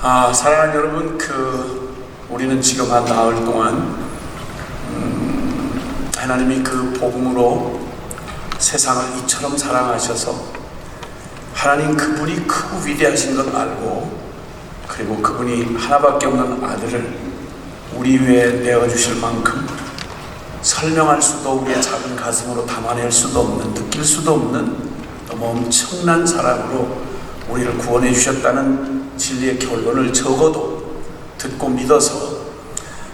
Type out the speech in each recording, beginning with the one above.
사랑하는 여러분, 우리는 지금 한 나흘 동안 하나님이 그 복음으로 세상을 이처럼 사랑하셔서 하나님 그분이 크고 위대하신 걸 알고, 그리고 그분이 하나밖에 없는 아들을 우리 위에 내어주실 만큼 설명할 수도, 우리의 작은 가슴으로 담아낼 수도 없는, 느낄 수도 없는 너무 엄청난 사랑으로 우리를 구원해 주셨다는 진리의 결론을 적어도 듣고 믿어서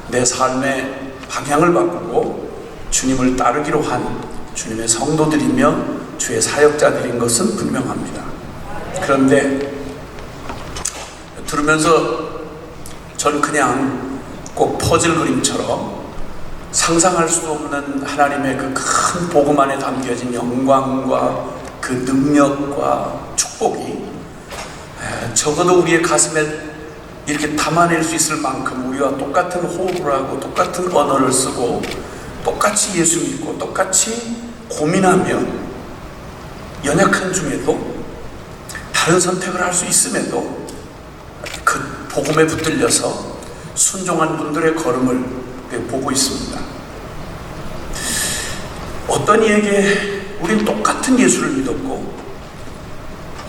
내 삶의 방향을 바꾸고 주님을 따르기로 한 주님의 성도들이며 주의 사역자들인 것은 분명합니다. 그런데 들으면서 전 그냥 꼭 퍼즐 그림처럼 상상할 수 없는 하나님의 그 큰 복음 안에 담겨진 영광과 그 능력과 축복이 적어도 우리의 가슴에 이렇게 담아낼 수 있을 만큼 우리와 똑같은 호흡을 하고 똑같은 언어를 쓰고 똑같이 예수 믿고 똑같이 고민하며 연약한 중에도 다른 선택을 할 수 있음에도 그 복음에 붙들려서 순종한 분들의 걸음을 보고 있습니다. 어떤 이에게 우린 똑같은 예수를 믿었고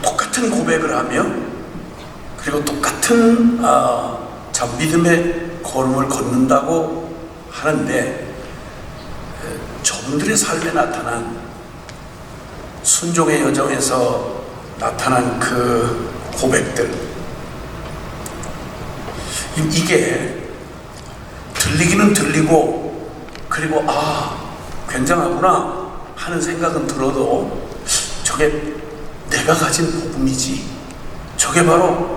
똑같은 고백을 하며 그리고 똑같은 믿음의 걸음을 걷는다고 하는데, 저분들의 삶에 나타난 순종의 여정에서 나타난 그 고백들, 이게 들리기는 들리고 그리고 굉장하구나 하는 생각은 들어도 저게 내가 가진 복음이지, 저게 바로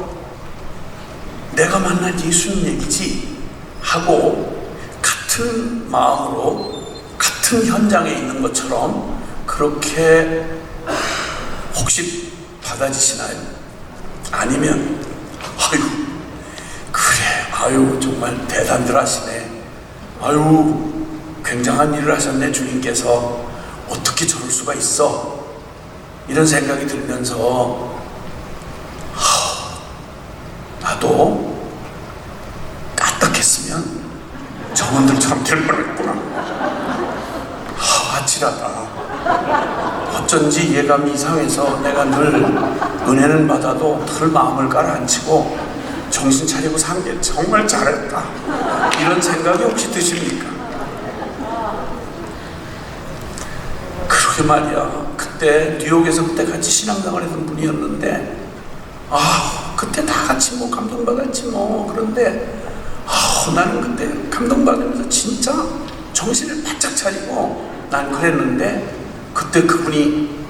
내가 만난 예수님 얘기지 하고 같은 마음으로 같은 현장에 있는 것처럼 그렇게 혹시 받아지시나요? 아니면 정말 대단들 하시네, 굉장한 일을 하셨네 주님께서, 어떻게 저럴 수가 있어, 이런 생각이 들면서 나도 까딱했으면 저분들처럼 될 뻔했구나, 아찔하다, 어쩐지 예감이 이상해서 내가 늘 은혜는 받아도 늘 마음을 가라앉히고 정신 차리고 산 게 정말 잘했다, 이런 생각이 혹시 드십니까? 그러게 말이야, 그때 뉴욕에서 그때 같이 신앙생활 했던 분이었는데 그때 다 같이 감동받았지 그런데 나는 그때 감동받으면서 진짜 정신을 바짝 차리고 난 그랬는데, 그때 그분이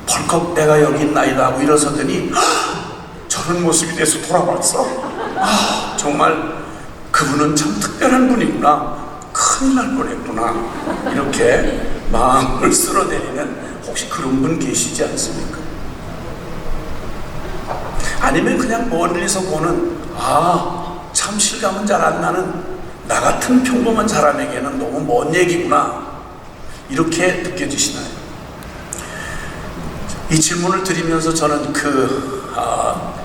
벌컥 내가 여기 있나이다 하고 일어서더니 저런 모습이 돼서 돌아왔어. 정말 그분은 참 특별한 분이구나, 큰일 날 뻔했구나, 이렇게 마음을 쓸어내리는 혹시 그런 분 계시지 않습니까? 아니면 그냥 멀리서 보는 참 실감은 잘 안 나는 나 같은 평범한 사람에게는 너무 먼 얘기구나, 이렇게 느껴지시나요? 이 질문을 드리면서 저는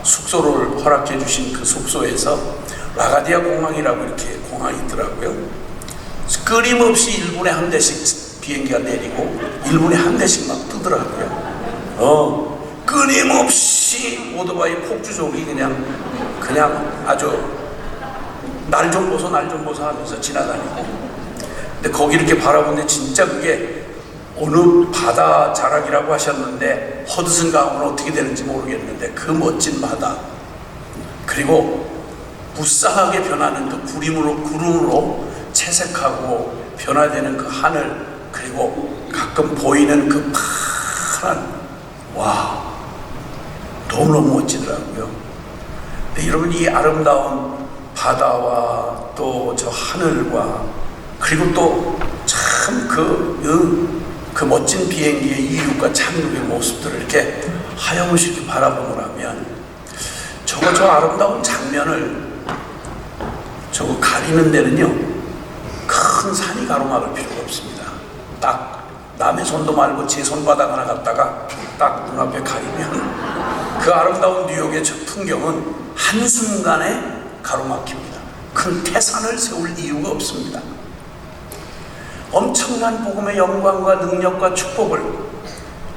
숙소를 허락해 주신 그 숙소에서 라가디아 공항이라고 이렇게 공항이 있더라고요. 끊임없이 1분에 한 대씩 비행기가 내리고 1분에 한 대씩 막 뜨더라고요. 끊임없이 오토바이 폭주족이 그냥 아주 날 좀 보소 하면서 지나다니고, 근데 거기 이렇게 바라보는데 진짜 그게 어느 바다 자락이라고 하셨는데 허드슨 강은 어떻게 되는지 모르겠는데 그 멋진 바다, 그리고 무쌍하게 변하는 그 구름으로 채색하고 변화되는 그 하늘, 그리고 가끔 보이는 그 파란, 너무너무 멋지더라고요. 근데 여러분, 이 아름다운 바다와 또 저 하늘과 그리고 또 참 그 멋진 비행기의 이륙과 착륙의 모습들을 이렇게 하염없이 이렇게 바라보노라면 저 아름다운 장면을 가리는 데는요, 큰 산이 가로막을 필요가 없습니다. 딱 남의 손도 말고 제 손바닥 하나 갖다가 딱 눈앞에 가리면 그 아름다운 뉴욕의 저 풍경은 한순간에 가로막힙니다. 큰 태산을 세울 이유가 없습니다. 엄청난 복음의 영광과 능력과 축복을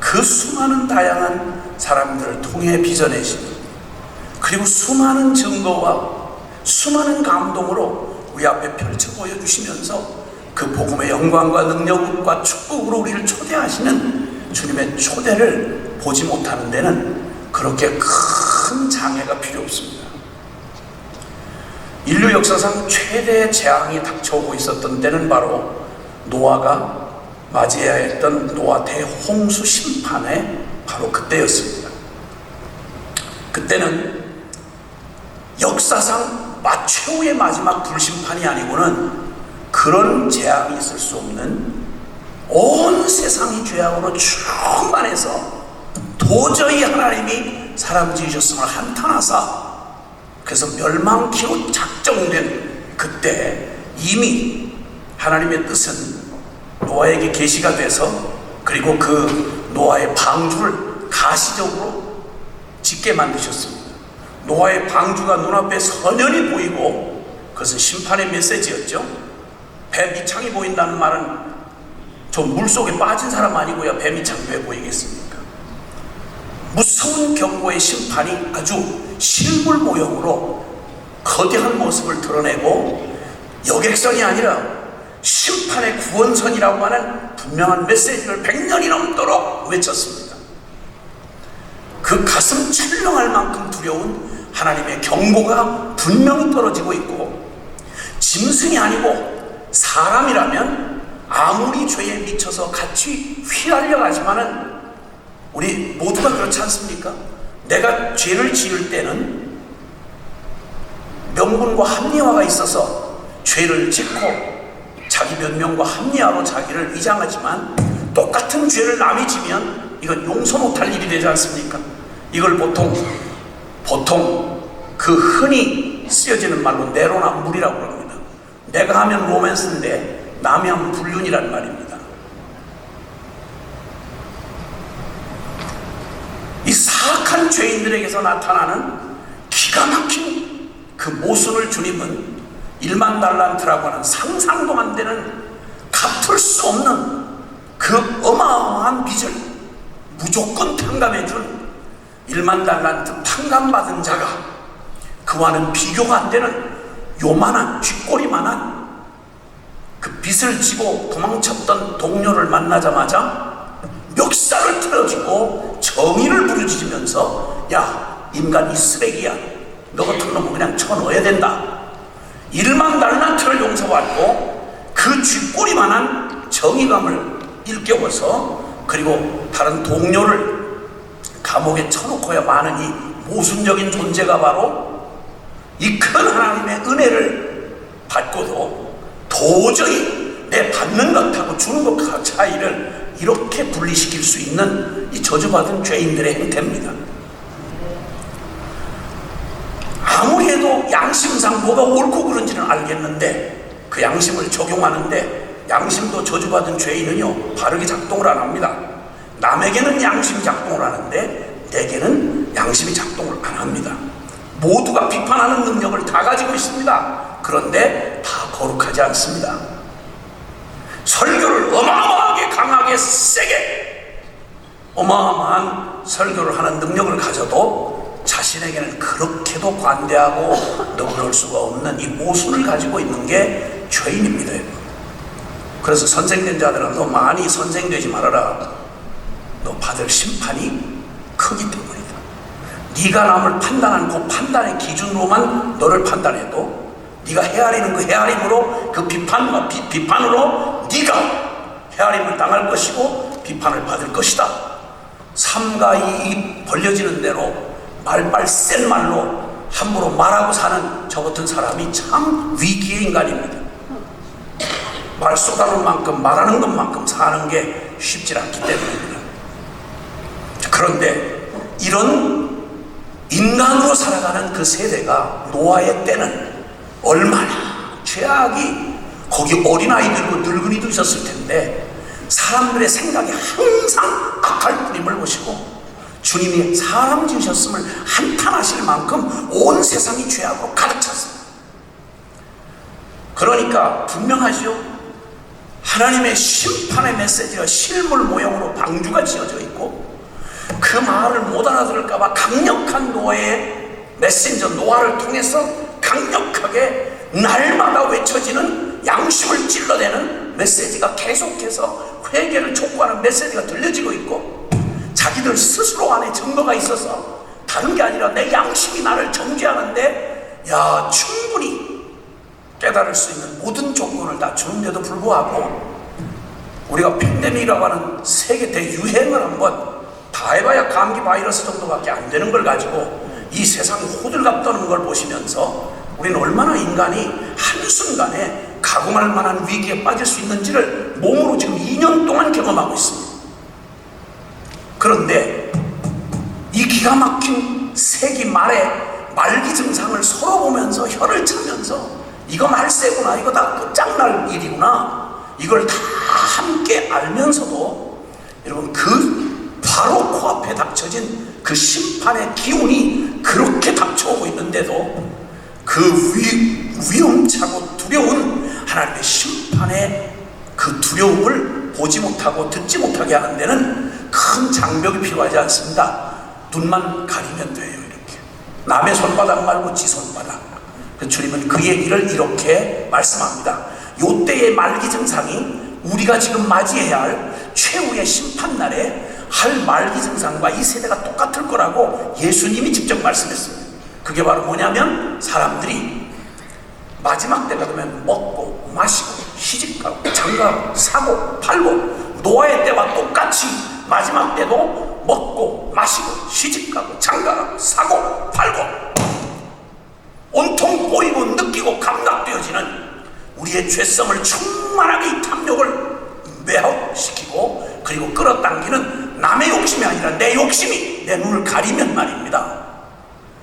그 수많은 다양한 사람들을 통해 빚어내시니, 그리고 수많은 증거와 수많은 감동으로 우리 앞에 펼쳐 보여주시면서 그 복음의 영광과 능력과 축복으로 우리를 초대하시는 주님의 초대를 보지 못하는 데는 그렇게 큰 장애가 필요 없습니다. 인류 역사상 최대의 재앙이 닥쳐오고 있었던 때는 바로 노아가 맞이해야 했던 노아 대홍수 심판의 바로 그때였습니다. 그때는 역사상 최후의 마지막 불심판이 아니고는 그런 재앙이 있을 수 없는, 온 세상이 죄악으로 충만해서 도저히 하나님이 사람 지으셨음을 한탄하사 그래서 멸망키로 작정된 그때 이미 하나님의 뜻은 노아에게 계시가 돼서, 그리고 그 노아의 방주를 가시적으로 짓게 만드셨습니다. 노아의 방주가 눈앞에 선연히 보이고, 그것은 심판의 메시지였죠. 배 밑창이 보인다는 말은 저 물속에 빠진 사람 아니고야 배 밑창이 왜 보이겠습니까? 무서운 경고의 심판이 아주 실물 모형으로 거대한 모습을 드러내고, 여객선이 아니라 심판의 구원선이라고 하는 분명한 메시지를 100년이 넘도록 외쳤습니다. 그 가슴 철렁할 만큼 두려운 하나님의 경고가 분명히 떨어지고 있고, 짐승이 아니고 사람이라면 아무리 죄에 미쳐서 같이 휘날려 가지만은 우리 모두가 그렇지 않습니까? 내가 죄를 지을 때는 명분과 합리화가 있어서 죄를 짓고 자기 변명과 합리화로 자기를 위장하지만, 똑같은 죄를 남이 지면 이건 용서 못할 일이 되지 않습니까? 이걸 보통 그 흔히 쓰여지는 말로 내로남불이라고 합니다. 내가 하면 로맨스인데 남이 하면 불륜이란 말입니다. 이 사악한 죄인들에게서 나타나는 기가 막힌 그 모순을 주님은 1만 달란트라고 하는 상상도 안 되는, 갚을 수 없는 그 어마어마한 빚을 무조건 탕감해준 1만 달란트 탕감받은 자가 그와는 비교가 안 되는 요만한 쥐꼬리만한 그 빚을 지고 도망쳤던 동료를 만나자마자 멱살을 틀어주고 정의를 부르짖으면서, 야, 인간 이 쓰레기야, 너 같은 놈은 그냥 쳐넣어야 된다. 1만 달란트를 용서받고 그 쥐꼬리만한 정의감을 일깨워서, 그리고 다른 동료를 감옥에 쳐놓고야 마는 이 모순적인 존재가 바로 이 큰 하나님의 은혜를 받고도 도저히 내 받는 것하고 주는 것과 차이를 이렇게 분리시킬 수 있는 이 저주받은 죄인들의 행태입니다. 아무리 해도 양심상 뭐가 옳고 그른지는 알겠는데 그 양심을 적용하는데, 양심도 저주받은 죄인은요 바르게 작동을 안 합니다. 남에게는 양심이 작동을 하는데 내게는 양심이 작동을 안 합니다. 모두가 비판하는 능력을 다 가지고 있습니다. 그런데 다 거룩하지 않습니다. 설교를 어마어마하게 강하게 세게 어마어마한 설교를 하는 능력을 가져도 자신에게는 그렇게도 관대하고 너그러울 수가 없는 이 모순을 가지고 있는 게 죄인입니다. 그래서 선생된 자들은 너 많이 선생되지 말아라. 너 받을 심판이 크기 때문이다. 네가 남을 판단한 그 판단의 기준으로만 너를 판단해도 네가 헤아리는 그 헤아림으로, 그 비판과 비판으로 네가 헤아림을 당할 것이고 비판을 받을 것이다. 삼가 이 벌려지는 대로 말빨 센 말로 함부로 말하고 사는 저 같은 사람이 참 위기의 인간입니다. 말 쏟아놓은 만큼 말하는 것만큼 사는 게 쉽지 않기 때문입니다. 그런데 이런 인간으로 살아가는 그 세대가 노아의 때는 얼마나 죄악이, 거기 어린아이들도 늙은이도 있었을 텐데 사람들의 생각이 항상 악할 뿐임을 보시고 주님이 사람 지으셨음을 한탄하실 만큼 온 세상이 죄악으로 가득 찼습니다. 그러니까 분명하죠. 하나님의 심판의 메시지가 실물 모형으로 방주가 지어져 있고, 그 말을 못 알아들을까봐 강력한 노아의 메신저 노아를 통해서 강력하게 날마다 외쳐지는 양심을 찔러대는 메시지가 계속해서 회개를 촉구하는 메시지가 들려지고 있고, 자기들 스스로 안에 증거가 있어서 다른 게 아니라 내 양심이 나를 정죄하는데 충분히 깨달을 수 있는 모든 조건을 다 주는데도 불구하고, 우리가 팬데믹이라고 하는 세계 대유행을 한번 다 해봐야 감기 바이러스 정도밖에 안 되는 걸 가지고 이 세상이 호들갑 떠는 걸 보시면서 우리는 얼마나 인간이 한순간에 가공할 만한 위기에 빠질 수 있는지를 몸으로 지금 2년 동안 경험하고 있습니다. 그런데 이 기가 막힌 세기 말에 말기 증상을 서로 보면서 혀를 차면서 이거 말세구나, 이거 다 끝장날 일이구나, 이걸 다 함께 알면서도 여러분, 그 바로 코앞에 닥쳐진 그 심판의 기운이 그렇게 닥쳐오고 있는데도 그 위험차고 두려운 하나님의 심판의 그 두려움을 보지 못하고 듣지 못하게 하는 데는 큰 장벽이 필요하지 않습니다. 눈만 가리면 돼요. 이렇게 남의 손바닥 말고 지 손바닥. 주님은 그 얘기를 이렇게 말씀합니다. 요때의 말기 증상이 우리가 지금 맞이해야 할 최후의 심판날에 할 말기 증상과 이 세대가 똑같을 거라고 예수님이 직접 말씀했습니다. 그게 바로 뭐냐면, 사람들이 마지막 때가 되면 먹고 마시고 시집가고 장가가고 사고 팔고, 노아의 때와 똑같이 마지막 때도 먹고 마시고 시집가고 장가가고 사고 팔고, 온통 보이고 느끼고 감각되어지는 우리의 죄성을 충만하게 이 탐욕을 매혹시키고, 그리고 끌어당기는 남의 욕심이 아니라 내 욕심이 내 눈을 가리면 말입니다,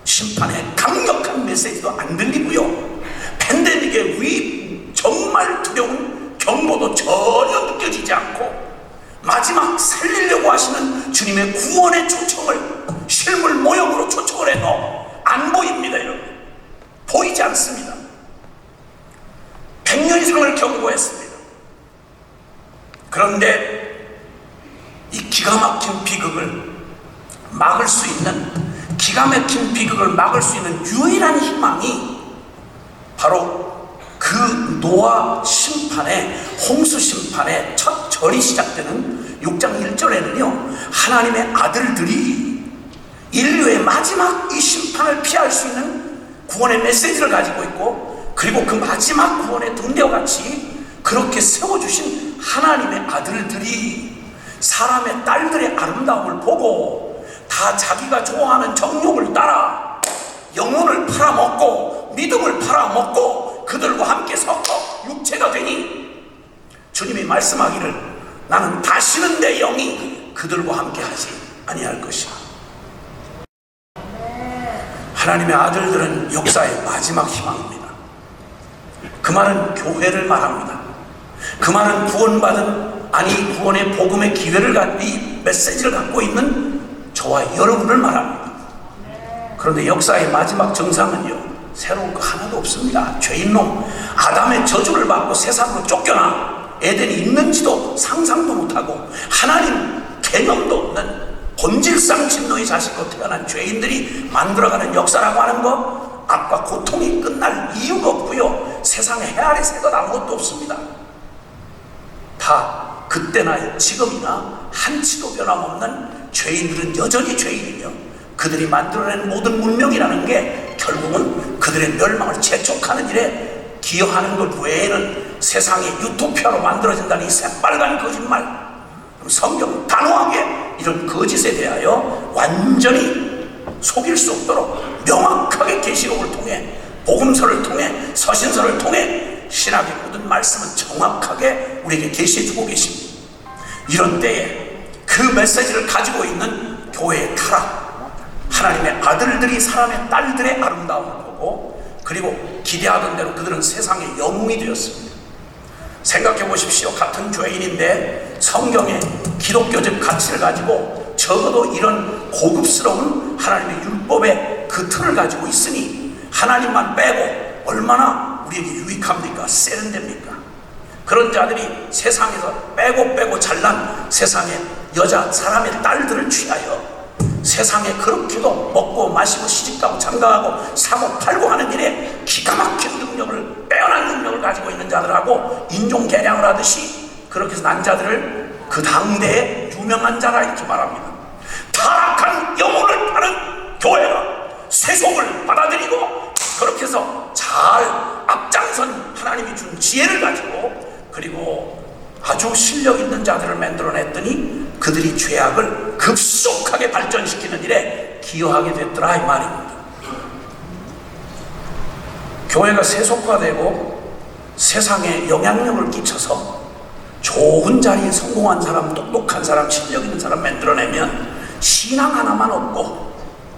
심판의 강력한 메시지도 안 들리고요, 팬데믹의 정말 두려운 경보도 전혀 느껴지지 않고, 마지막 살리려고 하시는 주님의 구원의 초청을 실물 모형으로 초청을 해도 안 보입니다. 여러분, 보이지 않습니다. 100년 이상을 경고했습니다. 그런데 이 기가 막힌 비극을 막을 수 있는, 기가 막힌 비극을 막을 수 있는 유일한 희망이 바로 그 노아 심판의, 홍수 심판의 첫 절이 시작되는 6장 1절에는요 하나님의 아들들이 인류의 마지막 이 심판을 피할 수 있는 구원의 메시지를 가지고 있고, 그리고 그 마지막 구원의 등대와 같이 그렇게 세워주신 하나님의 아들들이 사람의 딸들의 아름다움을 보고 다 자기가 좋아하는 정욕을 따라 영혼을 팔아먹고 믿음을 팔아먹고 그들과 함께 섞어 육체가 되니, 주님이 말씀하기를 나는 다시는 내 영이 그들과 함께 하지 아니할 것이야. 하나님의 아들들은 역사의 마지막 희망입니다. 그 말은 교회를 말합니다. 그 말은 구원의 복음의 기회를 이 메시지를 갖고 있는 저와 여러분을 말합니다. 그런데 역사의 마지막 정상은요 새로운 거 하나도 없습니다. 죄인놈 아담의 저주를 받고 세상으로 쫓겨나 에덴이 있는지도 상상도 못하고 하나님 개념도 없는 본질상 진노의 자식으로 태어난 죄인들이 만들어가는 역사라고 하는 거, 악과 고통이 끝날 이유가 없고요, 세상에 헤아리 새 것 아무것도 없습니다. 다 그때나 지금이나 한치도 변함없는 죄인들은 여전히 죄인이며, 그들이 만들어낸 모든 문명이라는 게 결국은 그들의 멸망을 재촉하는 일에 기여하는 것 외에는 세상이 유토피아로 만들어진다는 이 새빨간 거짓말, 성경 단호하게 이런 거짓에 대하여 완전히 속일 수 없도록 명확하게 계시록을 통해, 복음서를 통해, 서신서를 통해 신학의 모든 말씀은 정확하게 우리에게 계시해주고 계십니다. 이런 때에 그 메시지를 가지고 있는 교회의 타락, 하나님의 아들들이 사람의 딸들의 아름다움을 보고, 그리고 기대하던 대로 그들은 세상의 영웅이 되었습니다. 생각해 보십시오. 같은 죄인인데 성경의 기독교적 가치를 가지고 적어도 이런 고급스러운 하나님의 율법의 그 틀을 가지고 있으니 하나님만 빼고 얼마나 우리에게 유익합니까? 세련됩니까? 그런 자들이 세상에서 빼고 잘난 세상의 여자, 사람의 딸들을 취하여 세상에 그렇게도 먹고 마시고 시집가고 장가가고 사고 팔고 하는 일에 기가 막힌 능력을, 빼어난 능력을 가지고 있는 자들하고 인종개량을 하듯이 그렇게 해서 난 자들을 그 당대의 유명한 자라 이렇게 말합니다. 타락한 영혼을 파는 교회가 세속을 받아들이고 그렇게 해서 잘 앞장선 하나님이 준 지혜를 가지고 그리고 아주 실력 있는 자들을 만들어냈더니 그들이 죄악을 급속하게 발전시키는 일에 기여하게 됐더라 이 말입니다. 교회가 세속화되고 세상에 영향력을 끼쳐서 좋은 자리에 성공한 사람, 똑똑한 사람, 실력 있는 사람 만들어내면 신앙 하나만 얻고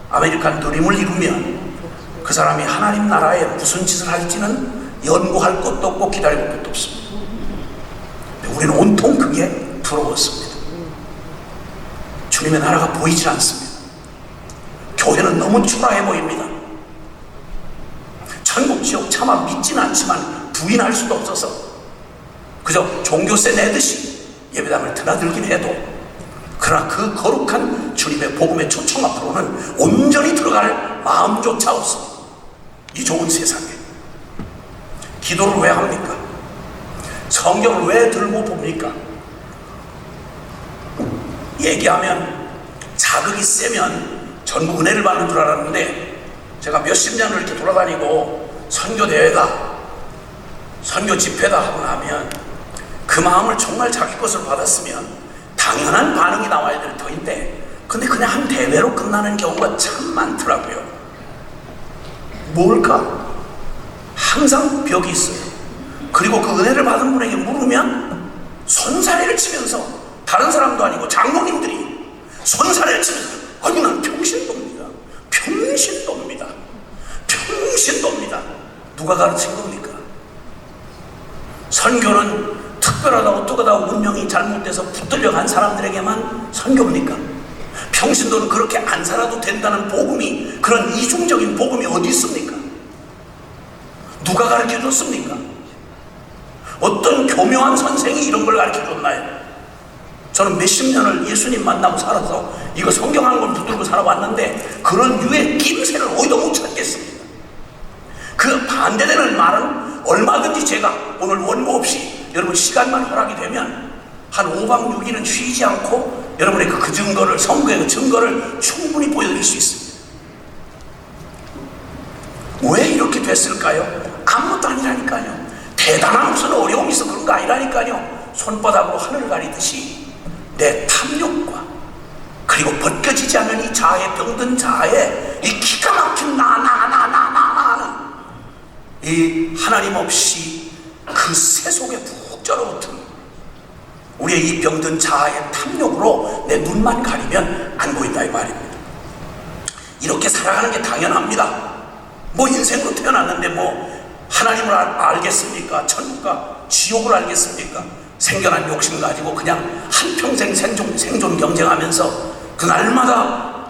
아메리칸 드림을 이루면 그 사람이 하나님 나라에 무슨 짓을 할지는 연구할 것도 없고 기다릴 것도 없습니다. 우리는 온통 그게 부러웠습니다. 주님의 나라가 보이질 않습니다. 교회는 너무 초라해 보입니다. 천국 지옥 차마 믿지는 않지만 부인할 수도 없어서 그저 종교세 내듯이 예배당을 드나들긴 해도 그러나 그 거룩한 주님의 복음의 초청 앞으로는 온전히 들어갈 마음조차 없습니다. 이 좋은 세상에 기도를 왜 합니까? 성경을 왜 들고 봅니까? 얘기하면 자극이 세면 전부 은혜를 받는 줄 알았는데 제가 몇십 년을 이렇게 돌아다니고 선교대회다 선교 집회다 하고 나면 그 마음을 정말 자기 것으로 받았으면 당연한 반응이 나와야 될 터인데 근데 그냥 한 대회로 끝나는 경우가 참 많더라고요. 뭘까? 항상 벽이 있어요. 그리고 그 은혜를 받은 분에게 물으면 손사래를 치면서 다른 사람도 아니고 장로님들이 손사래를 치면서 아니 난 평신도입니다. 평신도입니다. 평신도입니다. 누가 가르친 겁니까? 선교는 특별하다고 어떡하다고 운명이 잘못돼서 붙들려 간 사람들에게만 선교입니까? 평신도는 그렇게 안 살아도 된다는 복음이 그런 이중적인 복음이 어디 있습니까? 누가 가르쳐 줬습니까? 어떤 교묘한 선생이 이런 걸 가르쳐 줬나요? 저는 몇십 년을 예수님 만나고 살아서 이거 성경하는 걸 붙들고 살아왔는데 그런 유의 낌새를 어디도 못 찾겠습니다. 그 반대되는 말은 얼마든지 제가 오늘 원고 없이 여러분 시간만 허락이 되면 한 5박 6일은 쉬지 않고 여러분의 그 증거를 성경의 그 증거를 충분히 보여드릴 수 있습니다. 왜 이렇게 됐을까요? 아무것도 아니라니까요. 대단한 무슨 어려움이 있어 그런 거 아니라니까요. 손바닥으로 하늘을 가리듯이 내 탐욕과 그리고 벗겨지지 않는 이 자아에 병든 자아에 이 기가 막힌 나는 이 하나님 없이 그 세속에 푹 절어붙은 우리의 이 병든 자아의 탐욕으로 내 눈만 가리면 안 보인다 이 말입니다. 이렇게 살아가는 게 당연합니다. 뭐 인생으로 태어났는데 뭐 하나님을 알겠습니까? 천국과 지옥을 알겠습니까? 생겨난 욕심 가지고 그냥 한평생 생존 경쟁하면서 그 날마다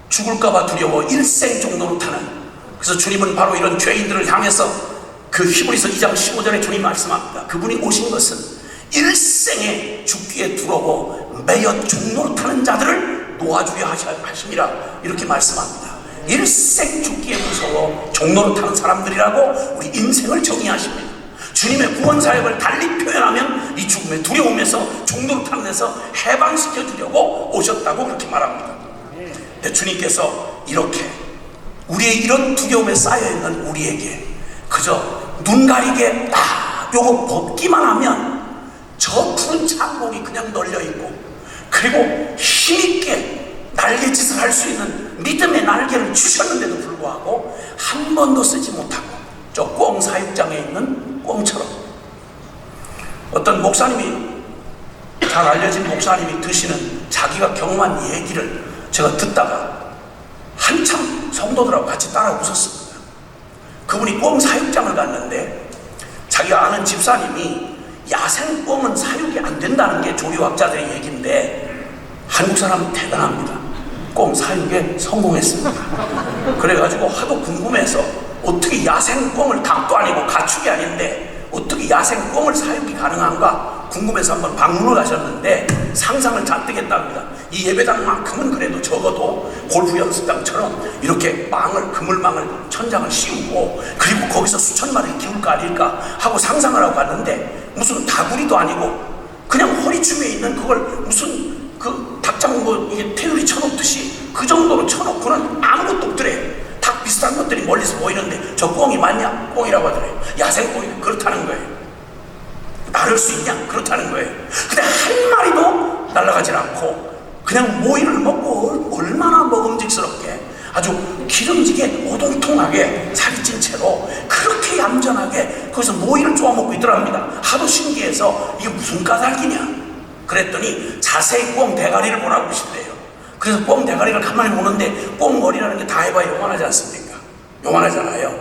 죽을까봐 두려워 일생 종로로 타는 그래서 주님은 바로 이런 죄인들을 향해서 그 히브리서 2장 15절에 주님 말씀합니다. 그분이 오신 것은 일생에 죽기에 두려워 매여 종로로 타는 자들을 놓아주려 하심이라 이렇게 말씀합니다. 일생 죽기에 무서워 종로로 타는 사람들이라고 우리 인생을 정의하십니다. 주님의 구원 사역을 달리 표현하면 이 죽음의 두려움에서 종로로 타는 데서 해방시켜 주려고 오셨다고 그렇게 말합니다. 근데 주님께서 이렇게 우리의 이런 두려움에 쌓여있는 우리에게 그저 눈 가리게 딱 요거 벗기만 하면 저 푸른 창공이 그냥 널려있고 그리고 힘있게 날개짓을 할 수 있는 믿음의 날개를 주셨는데도 불구하고 한 번도 쓰지 못하고 저 꽁 사육장에 있는 꽁처럼 어떤 목사님이 잘 알려진 목사님이 드시는 자기가 경험한 얘기를 제가 듣다가 한참 성도들하고 같이 따라 웃었습니다. 그분이 꽁 사육장을 갔는데 자기가 아는 집사님이 야생 꽁은 사육이 안 된다는 게 조류학자들의 얘기인데 한국 사람은 대단합니다. 꽁 사육에 성공했습니다. 그래가지고 하도 궁금해서 어떻게 야생 꽁을, 닭도 아니고 가축이 아닌데 어떻게 야생 꽁을 사육이 가능한가 궁금해서 한번 방문을 가셨는데 상상을 잔뜩 했답니다. 이 예배당만큼은 그래도 적어도 골프 연습장처럼 이렇게 그물망을 천장을 씌우고 그리고 거기서 수천 마리를 키울까 아닐까 하고 상상을 하고 갔는데 무슨 다구리도 아니고 그냥 허리춤에 있는 그걸 무슨 그 닭장 이게 테두리 쳐놓듯이 그 정도로 쳐놓고는 아무것도 없더래요. 닭 비슷한 것들이 멀리서 보이는데 저 꽁이 맞냐? 꽁이라고 하더래요. 야생 꽁이 그렇다는 거예요. 나를 수 있냐? 그렇다는 거예요. 근데 한 마리도 날아가질 않고 그냥 모이를 먹고 얼마나 먹음직스럽게 아주 기름지게 오동통하게 살이 찐 채로 그렇게 얌전하게 거기서 모이를 쪼아 먹고 있더랍니다. 하도 신기해서 이게 무슨 까닭이냐 그랬더니 자세히 꽁 대가리를 보라고 그러시대요. 그래서 꽁 대가리를 가만히 보는데 꽁 머리라는 게 다 해봐야 요만하지 않습니까? 요만하잖아요.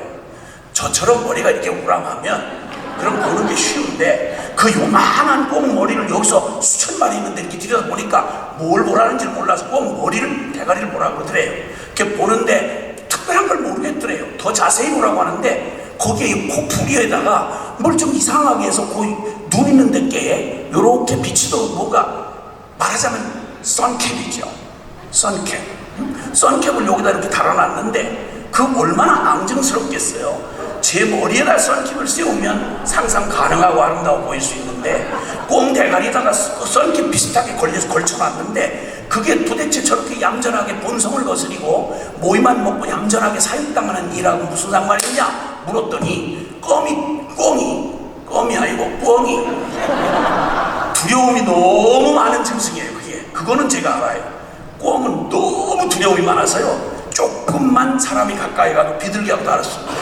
저처럼 머리가 이렇게 우람하면 그럼 보는 게 쉬운데 그 요만한 꽁 머리를 여기서 수천 마리 있는데 이렇게 들여다보니까 뭘 보라는지 몰라서 꽁 머리를 대가리를 보라고 그러더래요. 이렇게 보는데 특별한 걸 모르겠더래요. 더 자세히 보라고 하는데 거기에 코 부리에다가 뭘 좀 이상하게 해서 거의 눈 있는 데께 요렇게 비치도록 뭐가 말하자면 선캡이죠. 선캡. 선캡을 여기다 이렇게 달아놨는데 그 얼마나 앙증스럽겠어요. 제 머리에다 선캡을 씌우면 상상 가능하고 아름다워 보일 수 있는데 꽁 대가리에다가 선캡 비슷하게 걸쳐놨는데 그게 도대체 저렇게 얌전하게 본성을 거스리고 모이만 먹고 얌전하게 사육당하는 일하고 무슨 상관이냐 물었더니 꽁이 아니고 꽁이 두려움이 너무 많은 짐승이에요. 그거는 제가 알아요. 꽁은 너무 두려움이 많아서요 조금만 사람이 가까이 가도 비둘기하고도 알았습니다.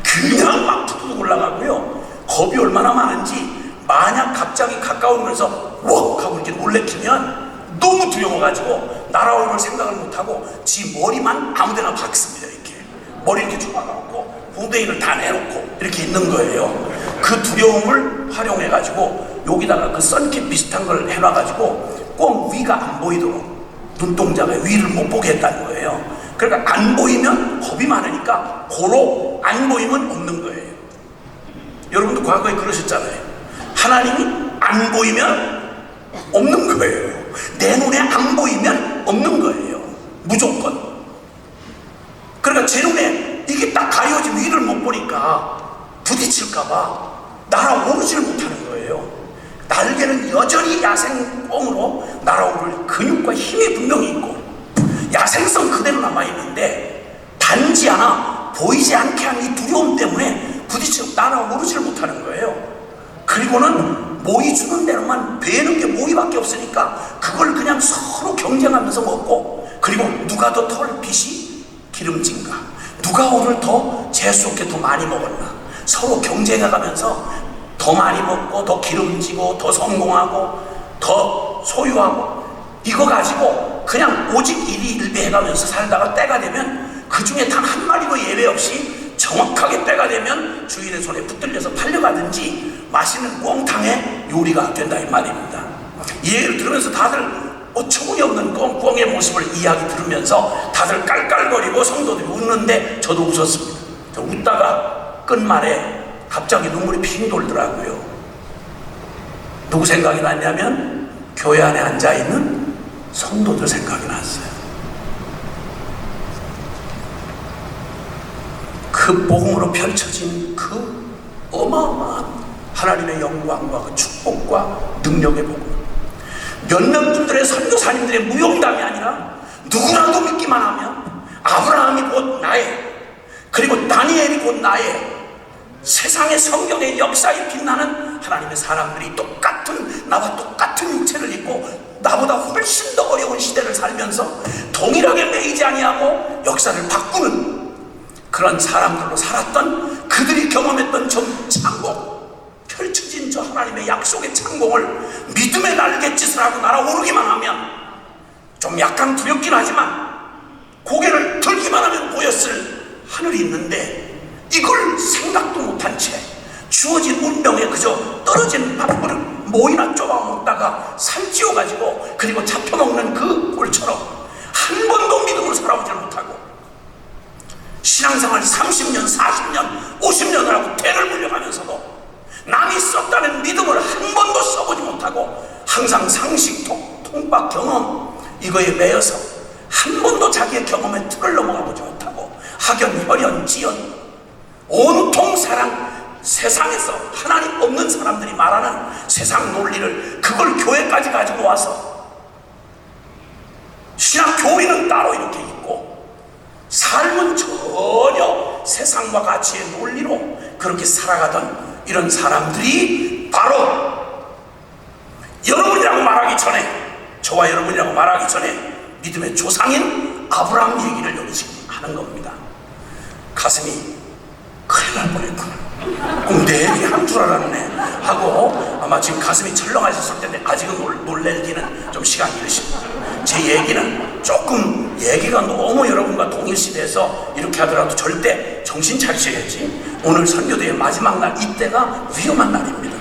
그냥 막 툭툭 올라가고요 겁이 얼마나 많은지 만약 갑자기 가까운 곳에서 웍 하고 이렇게 놀래키면 너무 두려워가지고 날아올 생각을 못하고 지 머리만 아무데나 박습니다. 이렇게 머리 이렇게 좁아갖고 후대인을 다 내놓고 이렇게 있는 거예요. 그 두려움을 활용해가지고 여기다가 그 선캡 비슷한 걸 해놔가지고 꽁 위가 안 보이도록 눈동자가 위를 못 보게 했다는 거예요. 그러니까 안 보이면 겁이 많으니까 고로 안 보이면 없는 거예요. 여러분도 과거에 그러셨잖아요. 하나님이 안 보이면 없는 거예요. 내 눈에 안 보이면 없는 거예요. 무조건. 그러니까 제 눈에 이게 딱 가려진 위를 못 보니까 부딪힐까봐 날아오르지를 못하는 거예요. 날개는 여전히 야생 꽁으로 날아오를 근육과 힘이 분명히 있고 야생성 그대로 남아있는데 단지 하나 보이지 않게 한 이 두려움 때문에 부딪히고 날아오르지를 못하는 거예요. 그리고는 모이 주는 대로만 베는 게 모이밖에 없으니까 그걸 그냥 서로 경쟁하면서 먹고 그리고 누가 더 털빛이 기름진가 누가 오늘 더 재수없게 더 많이 먹었나 서로 경쟁해가면서 더 많이 먹고 더 기름지고 더 성공하고 더 소유하고 이거 가지고 그냥 오직 일희일비해가면서 살다가 때가 되면 그 중에 단 한 마리도 예외 없이 정확하게 때가 되면 주인의 손에 붙들려서 팔려가든지 맛있는 꽁탕의 요리가 된다 이 말입니다. 이 얘기를 들으면서 다들 어처구니 없는 꽁의 모습을 이야기 들으면서 다들 깔깔거리고 성도들이 웃는데 저도 웃었습니다. 저 웃다가 끝말에 갑자기 눈물이 핑 돌더라고요. 누구 생각이 났냐면 교회 안에 앉아있는 성도들 생각이 났어요. 그 복음으로 펼쳐진 그 어마어마한 하나님의 영광과 그 축복과 능력의 복음 몇몇 분들의 선교사님들의 무용담이 아니라 누구라도 믿기만 하면 아브라함이 곧 나의 그리고 다니엘이 곧 나의 세상의 성경의 역사에 빛나는 하나님의 사람들이 똑같은 나와 똑같은 육체를 입고 나보다 훨씬 더 어려운 시대를 살면서 동일하게 매이지 아니하고 역사를 바꾸는 그런 사람들로 살았던 그들이 경험했던 저 창공 펼쳐진 저 하나님의 약속의 창공을 믿음의 날갯짓을 하고 날아오르기만 하면 좀 약간 두렵긴 하지만 고개를 들기만 하면 보였을 하늘이 있는데 이걸 생각도 못한 채 주어진 운명에 그저 떨어진 밥그릇 모이나 쪼아먹다가 살찌워가지고 그리고 잡혀먹는 그 꼴처럼 한 번도 믿음으로 살아보지 못하고 신앙생활 30년, 40년, 50년을 하고 대를 물려가면서도 남이 썼다는 믿음을 한 번도 써보지 못하고 항상 상식, 통박, 경험 이거에 매여서 한 번도 자기의 경험에 틀을 넘어가보지 못하고 학연, 혈연, 지연 온통 세상에서 하나님 없는 사람들이 말하는 세상 논리를 그걸 교회까지 가지고 와서 신학 교리는 따로 이렇게 있고 삶은 전혀 세상과 가치의 논리로 그렇게 살아가던 이런 사람들이 바로 여러분이라고 말하기 전에 저와 여러분이라고 말하기 전에 믿음의 조상인 아브라함 얘기를 여기 지금 하는 겁니다. 가슴이 큰일 날 뻔했구나. 꼭 내 얘기 한 줄 알았네 하고 아마 지금 가슴이 철렁하셨을 텐데 아직은 놀래기는 좀 시간이 이르십니다. 제 얘기는 조금 얘기가 너무 여러분과 동일시돼서 이렇게 하더라도 절대 정신 차리셔야지. 오늘 선교대의 마지막 날 이때가 위험한 날입니다.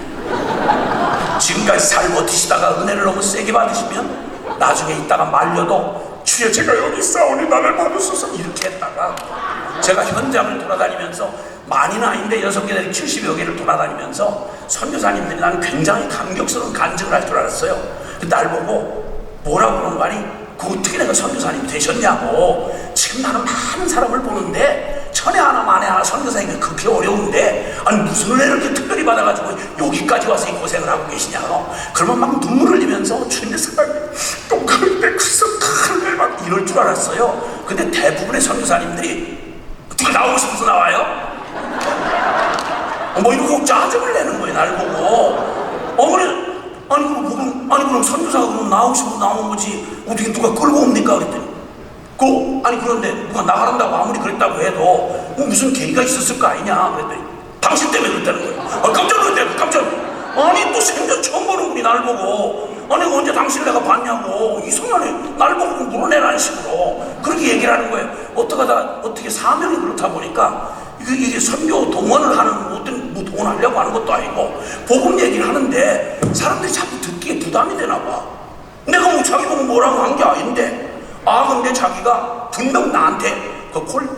지금까지 잘 버티시다가 은혜를 너무 세게 받으시면 나중에 있다가 말려도 주여 제가 여기 있사오니 나를 받으소서 이렇게 했다가 제가 현장을 돌아다니면서 많이는 아닌데 6개들이 70여 개를 돌아다니면서 선교사님들이 나는 굉장히 감격스러운 간증을 할 줄 알았어요. 날 보고 뭐라고 그런 거 아니 그 어떻게 내가 선교사님 되셨냐고. 지금 나는 많은 사람을 보는데 천에 하나 만에 하나 선교사님이 그렇게 어려운데 아니 무슨 은혜를 이렇게 특별히 받아가지고 여기까지 와서 이 고생을 하고 계시냐고. 그러면 막 눈물을 흘리면서 주님의 사랑이 또 그럴 때 그래서 큰일 막 이럴 줄 알았어요. 근데 대부분의 선교사님들이 누가 나오고 싶어서 나와요? 뭐 이러고 짜증을 내는 거예요. 날 보고 그럼 선교사가 그럼 나오고 싶어서 나오는 거지 어떻게 누가 끌고 옵니까? 그랬더니 아니 그런데 누가 나가란다고 아무리 그랬다고 해도 무슨 계기가 있었을 거 아니냐 그랬더니 당신 때문에 그랬다는 거예요. 깜짝 놀랐대요. 아니 또 생전 처음 보는 분이 날 보고 아니 언제 당신을 내가 봤냐고 이상하네 날 보고 물어내라는 식으로 그렇게 얘기를 하는 거예요. 어떻게 사명이 그렇다 보니까 이게 선교 동원을 하는 어떤 뭐 동원하려고 하는 것도 아니고 복음 얘기를 하는데 사람들이 자꾸 듣기에 부담이 되나 봐. 내가 뭐 자기 보고 뭐라고 한 게 아닌데 근데 자기가 분명 나한테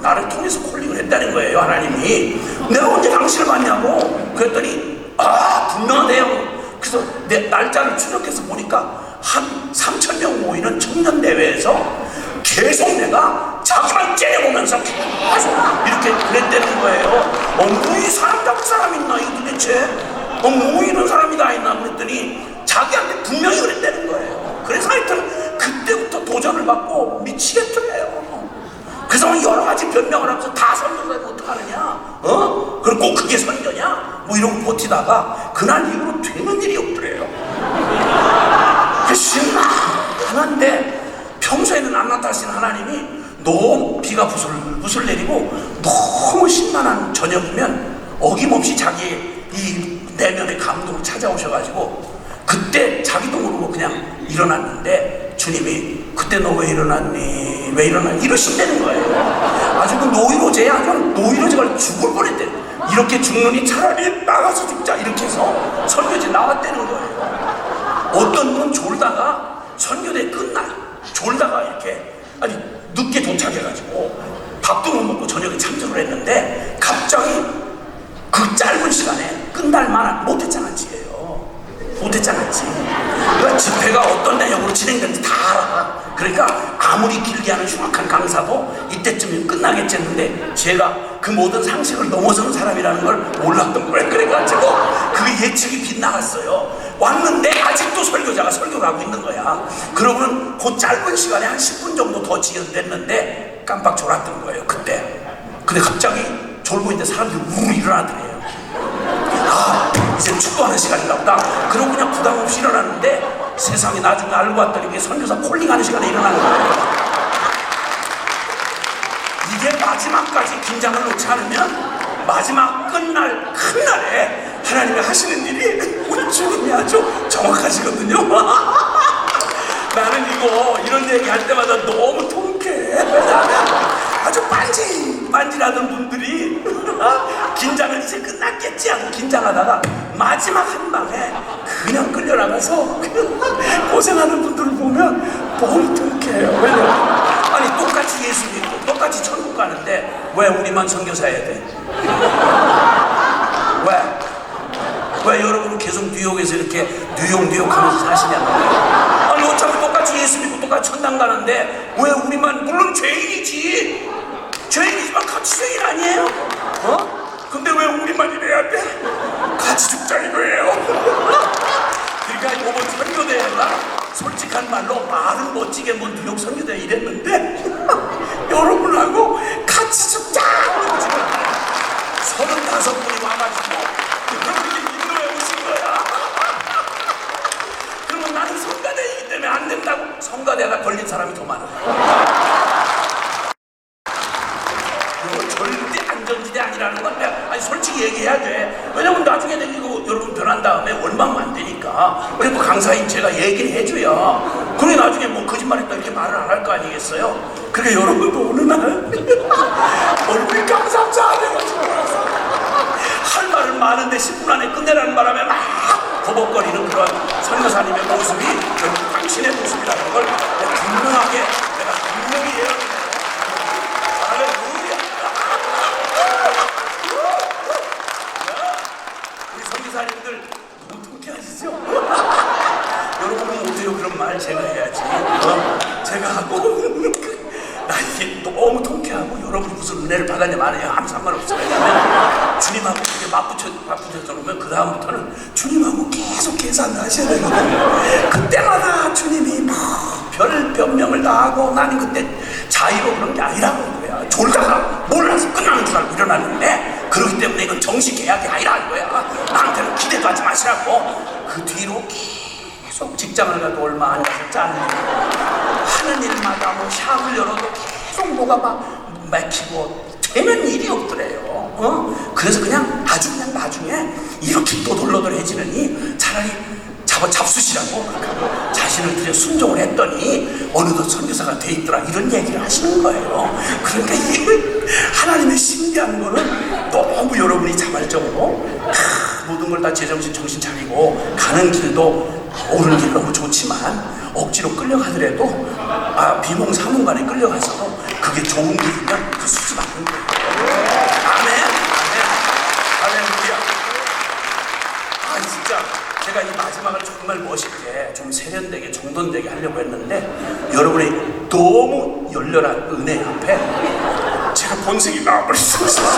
나를 통해서 콜링을 했다는 거예요. 하나님이 내가 언제 당신을 봤냐고 그랬더니 분명하대요. 그래서 내 날짜를 추적해서 보니까 한 3,000명 모이는 청년대회에서 계속 내가 자기만 째려보면서 계속 이렇게 그랬다는 거예요. 뭐 이 사람 잡을 사람 있나 이거 도대체 뭐 이런 사람이 다 있나 그랬더니 자기한테 분명히 그랬다는 거예요. 그래서 하여튼 그때부터 도전을 받고 미치겠더래요. 그래서 여러 가지 변명을 하면서 다 선교사님 어떡하느냐 그럼 꼭 그게 선교냐 뭐 이러고 버티다가 그날 이후로 되는 일이 없더래요. 신나한데 평소에는 안 나타나신 하나님이 너무 비가 부슬부슬 내리고 너무 신나는 저녁이면 어김없이 자기의 이 내면의 감동을 찾아오셔가지고 그때 자기도 모르고 그냥 일어났는데 주님이 그때 너 왜 일어났니? 이러신다는 거예요. 아주 그 노이로제야. 노이로제가 죽을 뻔했대. 이렇게 죽느니 차라리 나가서 죽자 이렇게 해서 선교제 나왔다는 거예요. 어떤 분은 졸다가 선교대 끝날 졸다가 이렇게 아니 늦게 도착해가지고 밥도 못 먹고 저녁에 참석을 했는데 갑자기 그 짧은 시간에 끝날 만한 못했잖아 지혜요. 못했잖았지. 그러니까 집회가 어떤 내용으로 진행되는지 다 알아. 그러니까 아무리 길게 하는 흉악한 강사도 이때쯤이면 끝나겠지 했는데 제가 그 모든 상식을 넘어서는 사람이라는 걸 몰랐던 거예요. 그래가지고 그 예측이 빗나갔어요. 왔는데 아직도 설교자가 설교를 하고 있는 거야. 그러고는 그 짧은 시간에 한 10분 정도 더 지연됐는데 깜빡 졸았던 거예요. 그때. 근데 갑자기 졸고 있는데 사람들이 우르르 일어나더래요. 이제 축도하는 시간인가 보다. 그러고 그냥 부담 없이 일어났는데 세상에 나중에 알고 봤더니 이게 선교사 콜링하는 시간에 일어나는 거예요. 이게 마지막까지 긴장을 놓지 않으면 마지막 끝날 큰 날에 하나님이 하시는 일이 우리 주님이 아주 정확하시거든요. 나는 이런 얘기 할 때마다 너무 통쾌해. 아주 반질반질하던 분들이 긴장을 이제 끝났겠지 하고 긴장하다가 마지막 한 방에 그냥 끌려나가서 고생하는 분들을 보면 몸이 통쾌해요. 왜냐면 아니 똑같이 예수 믿고 똑같이 천국 가는데 왜 우리만 선교사 해야 돼? 왜 여러분은 계속 뉴욕에서 이렇게 뉴욕 하면서 사시냐고. 아니 어차피 똑같이 예수 믿고 똑같이 천당 가는데 왜 우리만, 물론 죄인이지, 죄인이지만 같이 죄인 아니에요? 근데 왜 우리만 이래야 돼? 같이 죽자 이거예요. 그러니까 이번 선교대회가 솔직한 말로 말은 멋지게 뭐 뉴욕 선교대회 이랬는데 여러분하고 같이 죽자! 35분이 와가지고 여러분이 인도에 오신 거야. 그러면 나는 성가대이기 때문에 안 된다고. 성가대가 걸린 사람이 더 많아. 이거 절대 안전지대 아니라는 건 내가 아니 솔직히 얘기해야 돼. 왜냐면 나중에 이거 여러분 변한 다음에 원망만 안 되니까. 그리고 강사인 제가 얘기를 해줘야 그래 나중에 뭐 거짓말했다 이렇게 말을 안 할 거 아니겠어요? 그러니까 여러분도 어느 날 얼굴이 감상자 안 해가지고 할 말은 많은데 10분 안에 끝내라는 바람에 막 버벅거리는 그런 선교사님의 모습이 결국 당신의 모습이라는 걸 분명하게 내가 분명히 얘기해요. 할렐루야. 우리 선교사님들 너무 통쾌하시죠? 여러분은 어때요? 그런 말 제가 해야지. 제가 하고 나 이게 너무 통쾌하고 여러분이 무슨 은혜를 받았냐면 아니에요. 아무 상관없어요. 왜냐면 주님하고 이렇게 맞붙여서 놓으면 그 다음부터는 주님하고 계속 계산을 하셔야 되거든요. 그때마다 주님이 뭐 별 변명을 다 하고 나는 그때 자유로 그런 게 아니라는 거야. 졸다가 몰라서 끝나는 줄 알고 일어났는데 그렇기 때문에 이건 정식 계약이 아니라는 거야. 나한테는 기대도 하지 마시라고. 그 뒤로 계속 직장을 가도 얼마 안 돼서 잘리고 하는 일마다 뭐 샵을 열어도 계속 뭐가 막 막히고 되는 일이 없더래요. 그래서 그냥 아주 그냥 나중에 이렇게 또돌러들해지느니 차라리 잡수시라고 자신을 들여 순종을 했더니 어느덧 선교사가 돼 있더라 이런 얘기를 하시는 거예요. 그러니까 이게 하나님의 신비한 거는 너무 여러분이 자발적으로 모든 걸 다 제정신 정신 차리고 가는 길도 오르는 길 너무 좋지만 억지로 끌려가더라도 비몽사몽간에 끌려가서도 그게 좋은 길이면 그 수지 받는 거예요. 아멘. 할렐루야. 진짜 제가 이 마지막을 정말 멋있게 좀 세련되게 정돈되게 하려고 했는데 여러분의 너무 열렬한 은혜 앞에 제가 본색이 나와버릴 수 있었어요.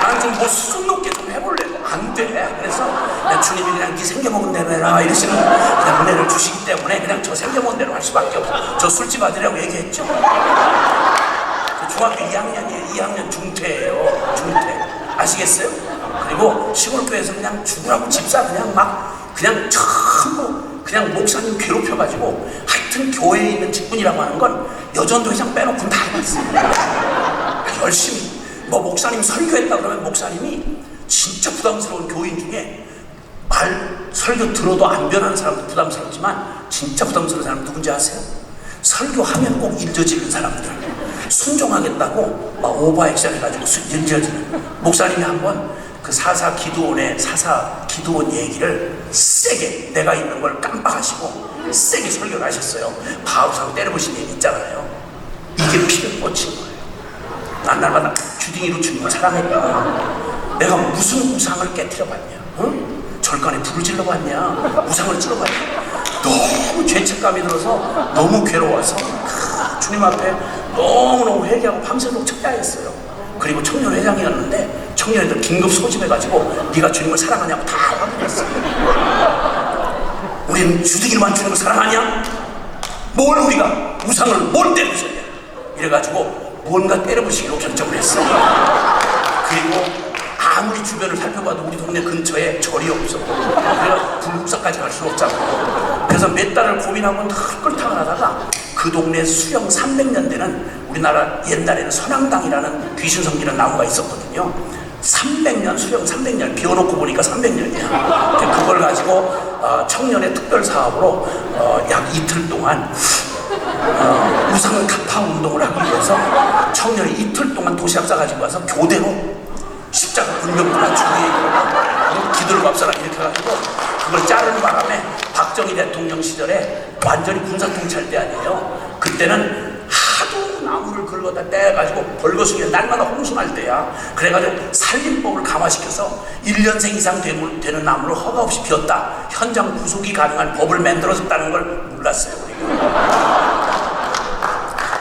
난 좀 뭐 수준 높게 좀 해볼래도 안 돼. 그래서 주님이 그냥 네 생겨먹은 대로 해라 이러시는 그냥 은혜를 주시기 때문에 그냥 저 생겨먹은 대로 할 수밖에 없어. 저 술집 아들이라고 얘기했죠. 중학교 2학년이에요. 2학년 중퇴예요. 중퇴. 아시겠어요? 그리고 시골교회에서 그냥 죽으라고 집사 그냥 전부 그냥 목사님 괴롭혀가지고 하여튼 교회에 있는 직분이라고 하는 건 여전도 회장 빼놓고는 다 해봤어요. 열심히 뭐 목사님 설교했다 그러면 목사님이 진짜 부담스러운 교인 중에 설교 들어도 안 변하는 사람도 부담스럽지만 진짜 부담스러운 사람 누군지 아세요? 설교하면 꼭 잊어지는 사람들. 순종하겠다고 막 오버액션 해가지고 잊어지는 목사님이 한번 그 사사 기도원 얘기를 세게 내가 있는 걸 깜빡하시고 세게 설교를 하셨어요. 바우상 때려보신 얘기 있잖아요. 이게 피를 꽂힌 거예요. 난 날마다 주둥이로 주님을 사랑했다. 내가 무슨 우상을 깨트려봤냐? 절간에 불을 질러봤냐? 우상을 찔러봤냐? 너무 죄책감이 들어서 너무 괴로워서 주님 앞에 너무너무 회개하고 밤새도록 청야했어요. 그리고 청년회장이었는데 청년회들 긴급 소집해가지고 네가 주님을 사랑하냐고 다 확인했어요. 우리는 주둥이로만 주님을 사랑하냐? 뭘 우리가 우상을 뭘 때려주셨냐? 이래가지고 뭔가 때려부시기로 결정을 했어요. 그리고 아무리 주변을 살펴봐도 우리 동네 근처에 절이 없어. 그래서 불국사까지 갈 수 없잖아. 그래서 몇 달을 고민하고 끌탕을 하다가 그 동네 수령 300년 되는 우리나라 옛날에는 선앙당이라는 귀신 섬기는 나무가 있었거든요. 300년 수령 300년 비워놓고 보니까 300년이야. 그걸 가지고 청년의 특별 사업으로 약 이틀 동안 우상 타파 운동을 하기 위해서 청년이 이틀 동안 도시락 싸가지고 와서 교대로 십자가 불명부나 주의에 기들밥사랑 이렇게 해가지고 그걸 자르는 바람에 박정희 대통령 시절에 완전히 군사통찰 때 아니에요. 그때는 하도 나무를 긁어다 떼가지고 벌거숭이 날마다 홍수날 때야. 그래가지고 살림법을 강화시켜서 1년생 이상 되는 나무를 허가 없이 비웠다. 현장 구속이 가능한 법을 만들어줬다는 걸 몰랐어요, 우리가.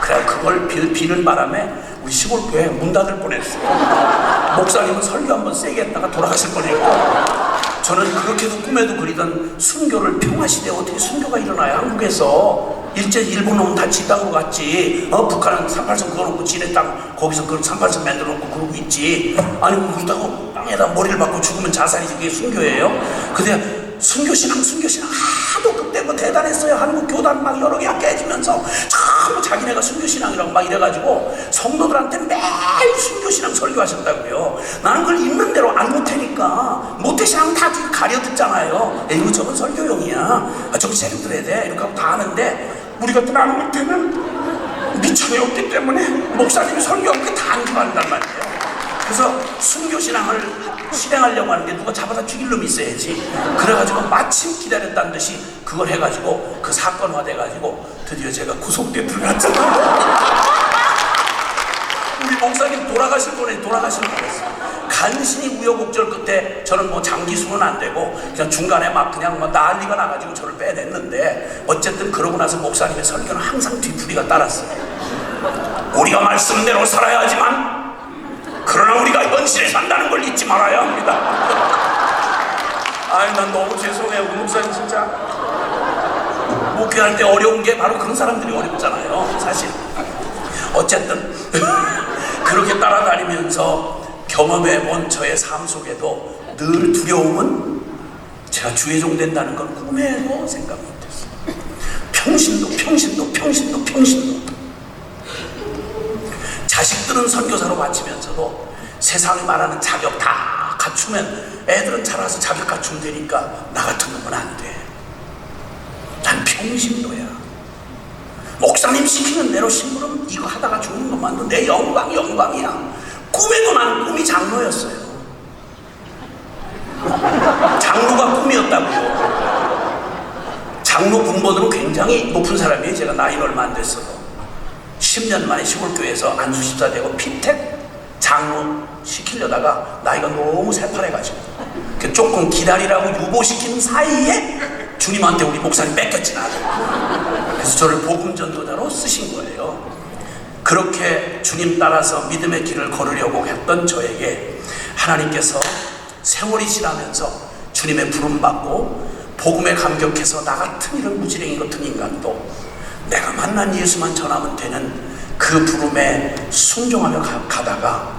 그래 그걸 비는 바람에 우리 시골교회 문 닫을 뻔했어요. 목사님은 설교 한번 세게 했다가 돌아가실 뻔했고, 저는 그렇게도 꿈에도 그리던 순교를 평화시대에 어떻게 순교가 일어나요? 한국에서 일제 일본 놈은 다 지 땅으로 갔지. 북한은 38선 그어놓고 지네 땅 거기서 그 38선 만들어놓고 그러고 있지. 아니 그렇다고 땅에다 머리를 박고 죽으면 자살이지 그게 순교예요? 근데 순교신앙 하도 그때 뭐 대단했어요. 한국 교단 막 여러 개가 깨지면서 전부 자기네가 순교신앙이라고 막 이래가지고 성도들한테 매일 순교신앙 설교하셨다고요. 나는 그걸 있는 대로 안 못하니까 모태신앙 다 가려듣잖아요. 이거 저건 설교용이야. 저거 제대로 들어야 돼. 이렇게 하고 다 하는데 우리 같은 안 못하면 미천이 없기 때문에 목사님이 설교한 게 다 안 좋아한단 말이에요. 그래서 순교신앙을 실행하려고 하는데 누가 잡아다 죽일 놈이 있어야지. 그래가지고 마침 기다렸다는 듯이 그걸 해가지고 그 사건화 돼가지고 드디어 제가 구속돼 들어갔잖아요. 우리 목사님 돌아가실 뻔했어요. 간신히 우여곡절 끝에 저는 뭐 장기수는 안 되고 그냥 중간에 막 그냥 뭐 난리가 나가지고 저를 빼냈는데, 어쨌든 그러고 나서 목사님의 설교는 항상 뒤풀이가 따랐어요. 우리가 말씀대로 살아야 하지만 그러나 우리가 현실에 산다는 걸 잊지 말아야 합니다. 아유, 난 너무 죄송해요. 우리 목사님 진짜 목회할 때 어려운 게 바로 그런 사람들이 어렵잖아요, 사실. 어쨌든 그렇게 따라다니면서 경험해본 저의 삶 속에도 늘 두려움은 제가 주의종 된다는 건 꿈에도 생각 못했어요. 평신도 자식들은 선교사로 바치면서도 세상이 말하는 자격 다 갖추면 애들은 자라서 자격 갖추면 되니까 나 같은 놈은 안 돼. 난 평신도야. 목사님 시키는 대로 심부름 이거 하다가 죽는 것만도 내 영광이야. 꿈에도 난 꿈이 장로였어요. 장로가 꿈이었다고요. 장로 군번으로 굉장히 높은 사람이에요. 제가 나이는 얼마 안 됐어도 10년 만에 시골교회에서 안수집사 되고 피택 장로 시키려다가 나이가 너무 새파래가지고 조금 기다리라고 유보시킨 사이에 주님한테 우리 목사님 뺏겼지 나를. 그래서 저를 복음전도자로 쓰신 거예요. 그렇게 주님 따라서 믿음의 길을 걸으려고 했던 저에게 하나님께서 세월이 지나면서 주님의 부름 받고 복음에 감격해서 나 같은 이런 무지랭이 같은 인간도 내가 만난 예수만 전하면 되는 그 부름에 순종하며 가다가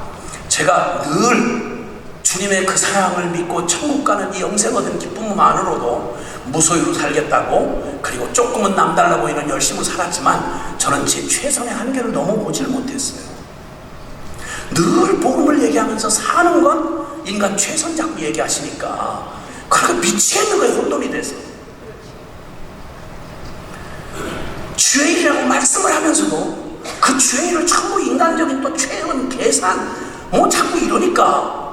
제가 늘 주님의 그 사랑을 믿고 천국 가는 이 영생 얻은 기쁨만으로도 무소유로 살겠다고, 그리고 조금은 남달라 보이는 열심을 살았지만 저는 제 최선의 한계를 너무 보질 못했어요. 늘 복음을 얘기하면서 사는 건 인간 최선 자꾸 얘기하시니까 그렇게 미치겠는 거예요. 혼돈이 돼서 주의 일이라고 말씀을 하면서도 그 주의 일을 전부 인간적인 또 최근 계산 뭐 자꾸 이러니까,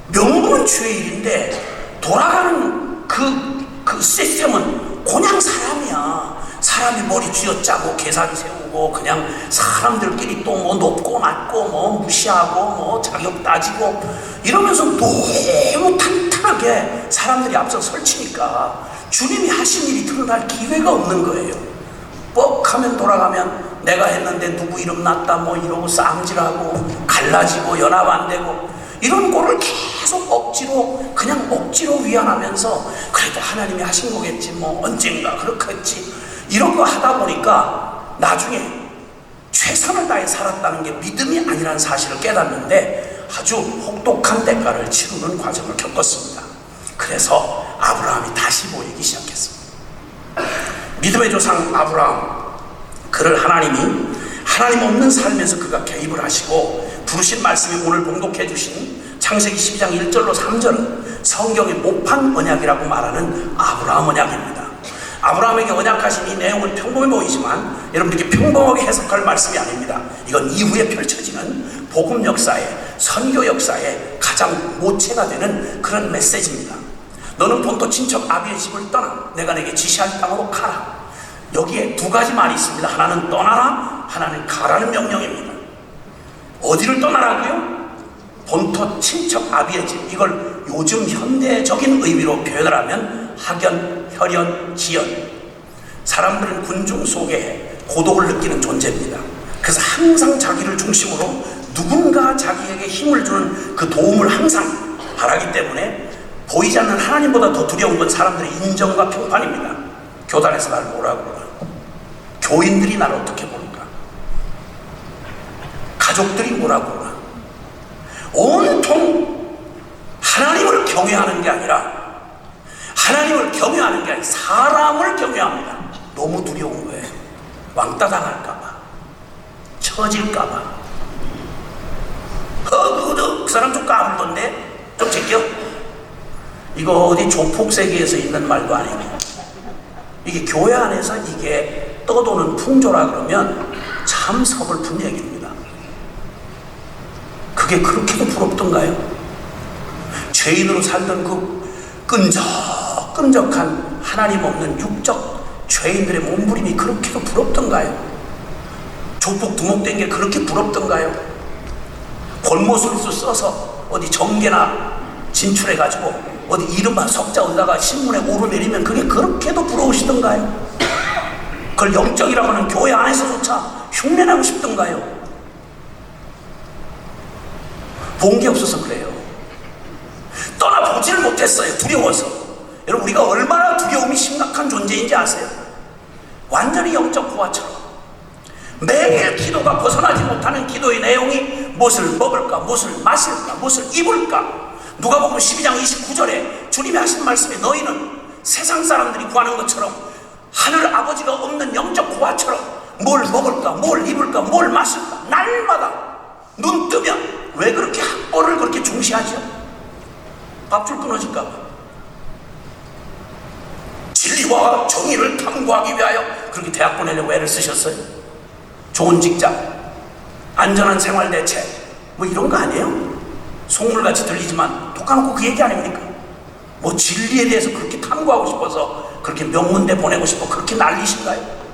명분은 주의 일인데 돌아가는 그 시스템은 그냥 사람이야. 사람이 머리 쥐어짜고 계산 세우고 그냥 사람들끼리 또 뭐 높고 낮고 뭐 무시하고 뭐 자격 따지고 이러면서 너무 탄탄하게 사람들이 앞서 설치니까 주님이 하신 일이 드러날 기회가 없는 거예요. 뻑하면 돌아가면 내가 했는데 누구 이름 났다 뭐 이러고 쌍질하고 갈라지고 연합 안 되고 이런 꼴을 계속 그냥 억지로 위안하면서 그래도 하나님이 하신 거겠지 뭐 언젠가 그렇겠지 이런 거 하다 보니까 나중에 최선을 다해 살았다는 게 믿음이 아니라는 사실을 깨닫는데 아주 혹독한 대가를 치르는 과정을 겪었습니다. 그래서 아브라함이 다시 보이기 시작했습니다. 믿음의 조상 아브라함, 그를 하나님 없는 삶에서 그가 개입을 하시고 부르신 말씀이 오늘 봉독해 주신 창세기 12장 1절로 3절은 성경의 모판 언약이라고 말하는 아브라함 언약입니다. 아브라함에게 언약하신 이 내용은 평범해 보이지만 여러분들께 평범하게 해석할 말씀이 아닙니다. 이건 이후에 펼쳐지는 복음 역사에, 선교 역사에 가장 모체가 되는 그런 메시지입니다. 너는 본토 친척 아비의 집을 떠나 내가 내게 지시할 땅으로 가라. 여기에 두 가지 말이 있습니다. 하나는 떠나라, 하나는 가라는 명령입니다. 어디를 떠나라고요? 본토 친척 아비의 집. 이걸 요즘 현대적인 의미로 표현을 하면 학연, 혈연, 지연. 사람들은 군중 속에 고독을 느끼는 존재입니다. 그래서 항상 자기를 중심으로 누군가 자기에게 힘을 주는 그 도움을 항상 바라기 때문에 보이지 않는 하나님보다 더 두려운 건 사람들의 인정과 평판입니다. 교단에서 날 뭐라고 그러나, 교인들이 나를 어떻게 볼까, 가족들이 뭐라고 그러나. 온통 하나님을 경외하는 게 아니라, 하나님을 경외하는 게 아니라 사람을 경외합니다. 너무 두려운 거예요. 왕따 당할까봐, 처질까봐. 그 사람 좀 까불던데 좀 제껴. 이거 어디 조폭세계에서 있는 말도 아니고, 이게 교회 안에서 이게 떠도는 풍조라 그러면 참 서글픈 얘기입니다. 그게 그렇게도 부럽던가요? 죄인으로 살던 그 끈적끈적한 하나님 없는 육적 죄인들의 몸부림이 그렇게도 부럽던가요? 조폭 두목된 게 그렇게 부럽던가요? 골모술수 써서 어디 정계나 진출해가지고 어디 이름만 석자 어디다가 신문에 오르내리면 그게 그렇게도 부러우시던가요? 그걸 영적이라고 하는 교회 안에서조차 흉내내고 싶던가요? 본 게 없어서 그래요. 떠나보지를 못했어요. 두려워서. 여러분, 우리가 얼마나 두려움이 심각한 존재인지 아세요? 완전히 영적 부하처럼 매일 기도가 벗어나지 못하는 기도의 내용이 무엇을 먹을까, 무엇을 마실까, 무엇을 입을까. 누가복음 12장 29절에 주님이 하신 말씀에 너희는 세상 사람들이 구하는 것처럼 하늘 아버지가 없는 영적 부하처럼 뭘 먹을까, 뭘 입을까, 뭘 마실까 날마다 눈 뜨면 왜 그렇게 학벌을 그렇게 중시하죠? 밥줄 끊어질까 봐. 진리와 정의를 탐구하기 위하여 그렇게 대학 보내려고 애를 쓰셨어요. 좋은 직장, 안전한 생활 대책, 뭐 이런 거 아니에요? 속물같이 들리지만 톡 까놓고 그 얘기 아닙니까? 뭐 진리에 대해서 그렇게 탐구하고 싶어서 그렇게 명문대 보내고 싶어 그렇게 난리신가요?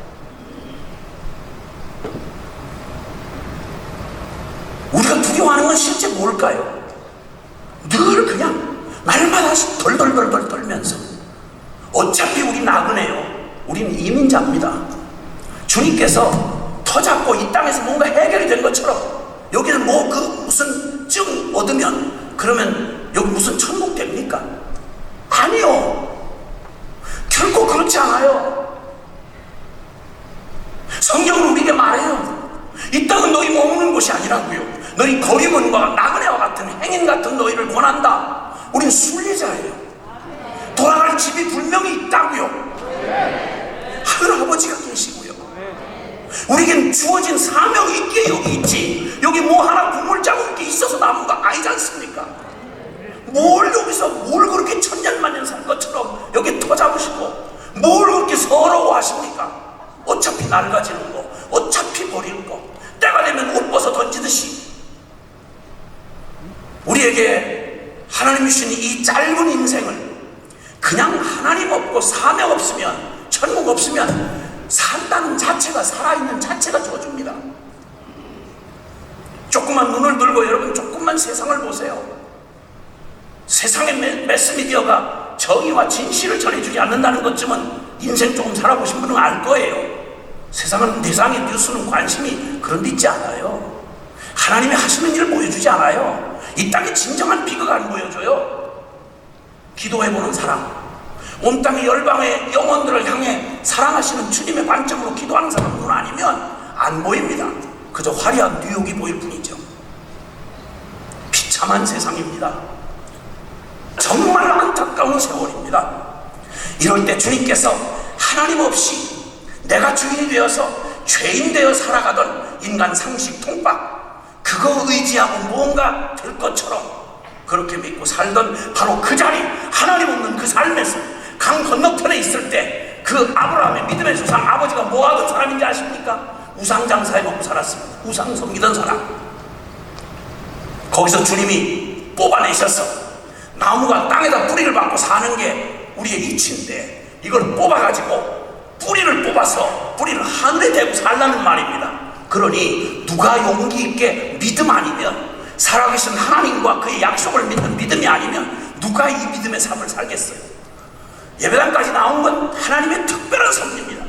우리가 두려워하는 건 실제 뭘까요? 늘 그냥 날마다 덜덜덜덜 떨면서 어차피 우리 나그네요. 우린 이민자입니다. 주님께서 터 잡고 이 땅에서 뭔가 해결이 된 것처럼 여기는 뭐 그 무슨 증 얻으면 그러면 여기 무슨 천국 됩니까? 아니요. 결코 그렇지 않아요. 성경은 우리에게 말해요. 이 땅은 너희 머무는 곳이 아니라고요. 너희 거리문과 나그네와 같은 행인 같은 너희를 권한다. 우린 순례자예요. 돌아갈 집이 분명히 있다고요. 하늘 아버지가 계시고요. 우리에겐 주어진 사명이 있기에 여기 있지. 여기 뭐 하나 국물 자국 게 있어서 남은 거 아니지 않습니까? 뭘 여기서 뭘 그렇게 천년만년 산 것처럼 여기 터 잡으시고 뭘 그렇게 서러워하십니까? 어차피 낡아지는 거, 어차피 버릴 거, 때가 되면 옷 벗어 던지듯이 우리에게 하나님이 주신 이 짧은 인생을 그냥 하나님 없고 사명 없으면, 천국 없으면 산다는 자체가, 살아있는 자체가 저주입니다. 조금만 눈을 들고 여러분 조금만 세상을 보세요. 세상의 매스미디어가 정의와 진실을 전해주지 않는다는 것쯤은 인생 조금 살아보신 분은 알 거예요. 세상은, 세상의 뉴스는 관심이 그런 데 있지 않아요. 하나님이 하시는 일을 보여주지 않아요. 이 땅에 진정한 비극 안 보여줘요. 기도해보는 사람, 온 땅의 열방의 영혼들을 향해 사랑하시는 주님의 관점으로 기도하는 사람 눈 아니면 안 보입니다. 그저 화려한 뉴욕이 보일 뿐이죠. 비참한 세상입니다. 정말 안타까운 세월입니다. 이럴 때 주님께서 하나님 없이 내가 주인이 되어서 죄인 되어 살아가던 인간 상식 통박, 그거 의지하고 무언가 될 것처럼 그렇게 믿고 살던 바로 그 자리, 하나님 없는 그 삶에서 강 건너편에 있을 때 그 아브라함의 믿음의 조상 아버지가 뭐 하던 사람인지 아십니까? 우상 장사해 먹고 살았습니다. 우상 섬기던 사람. 거기서 주님이 뽑아내셔서 나무가 땅에다 뿌리를 박고 사는 게 우리의 이치인데 이걸 뽑아가지고 뿌리를 뽑아서 뿌리를 하늘에 대고 살라는 말입니다. 그러니 누가 용기 있게 믿음 아니면 살아계신 하나님과 그의 약속을 믿는 믿음이 아니면 누가 이 믿음의 삶을 살겠어요? 예배당까지 나온 건 하나님의 특별한 섭리입니다.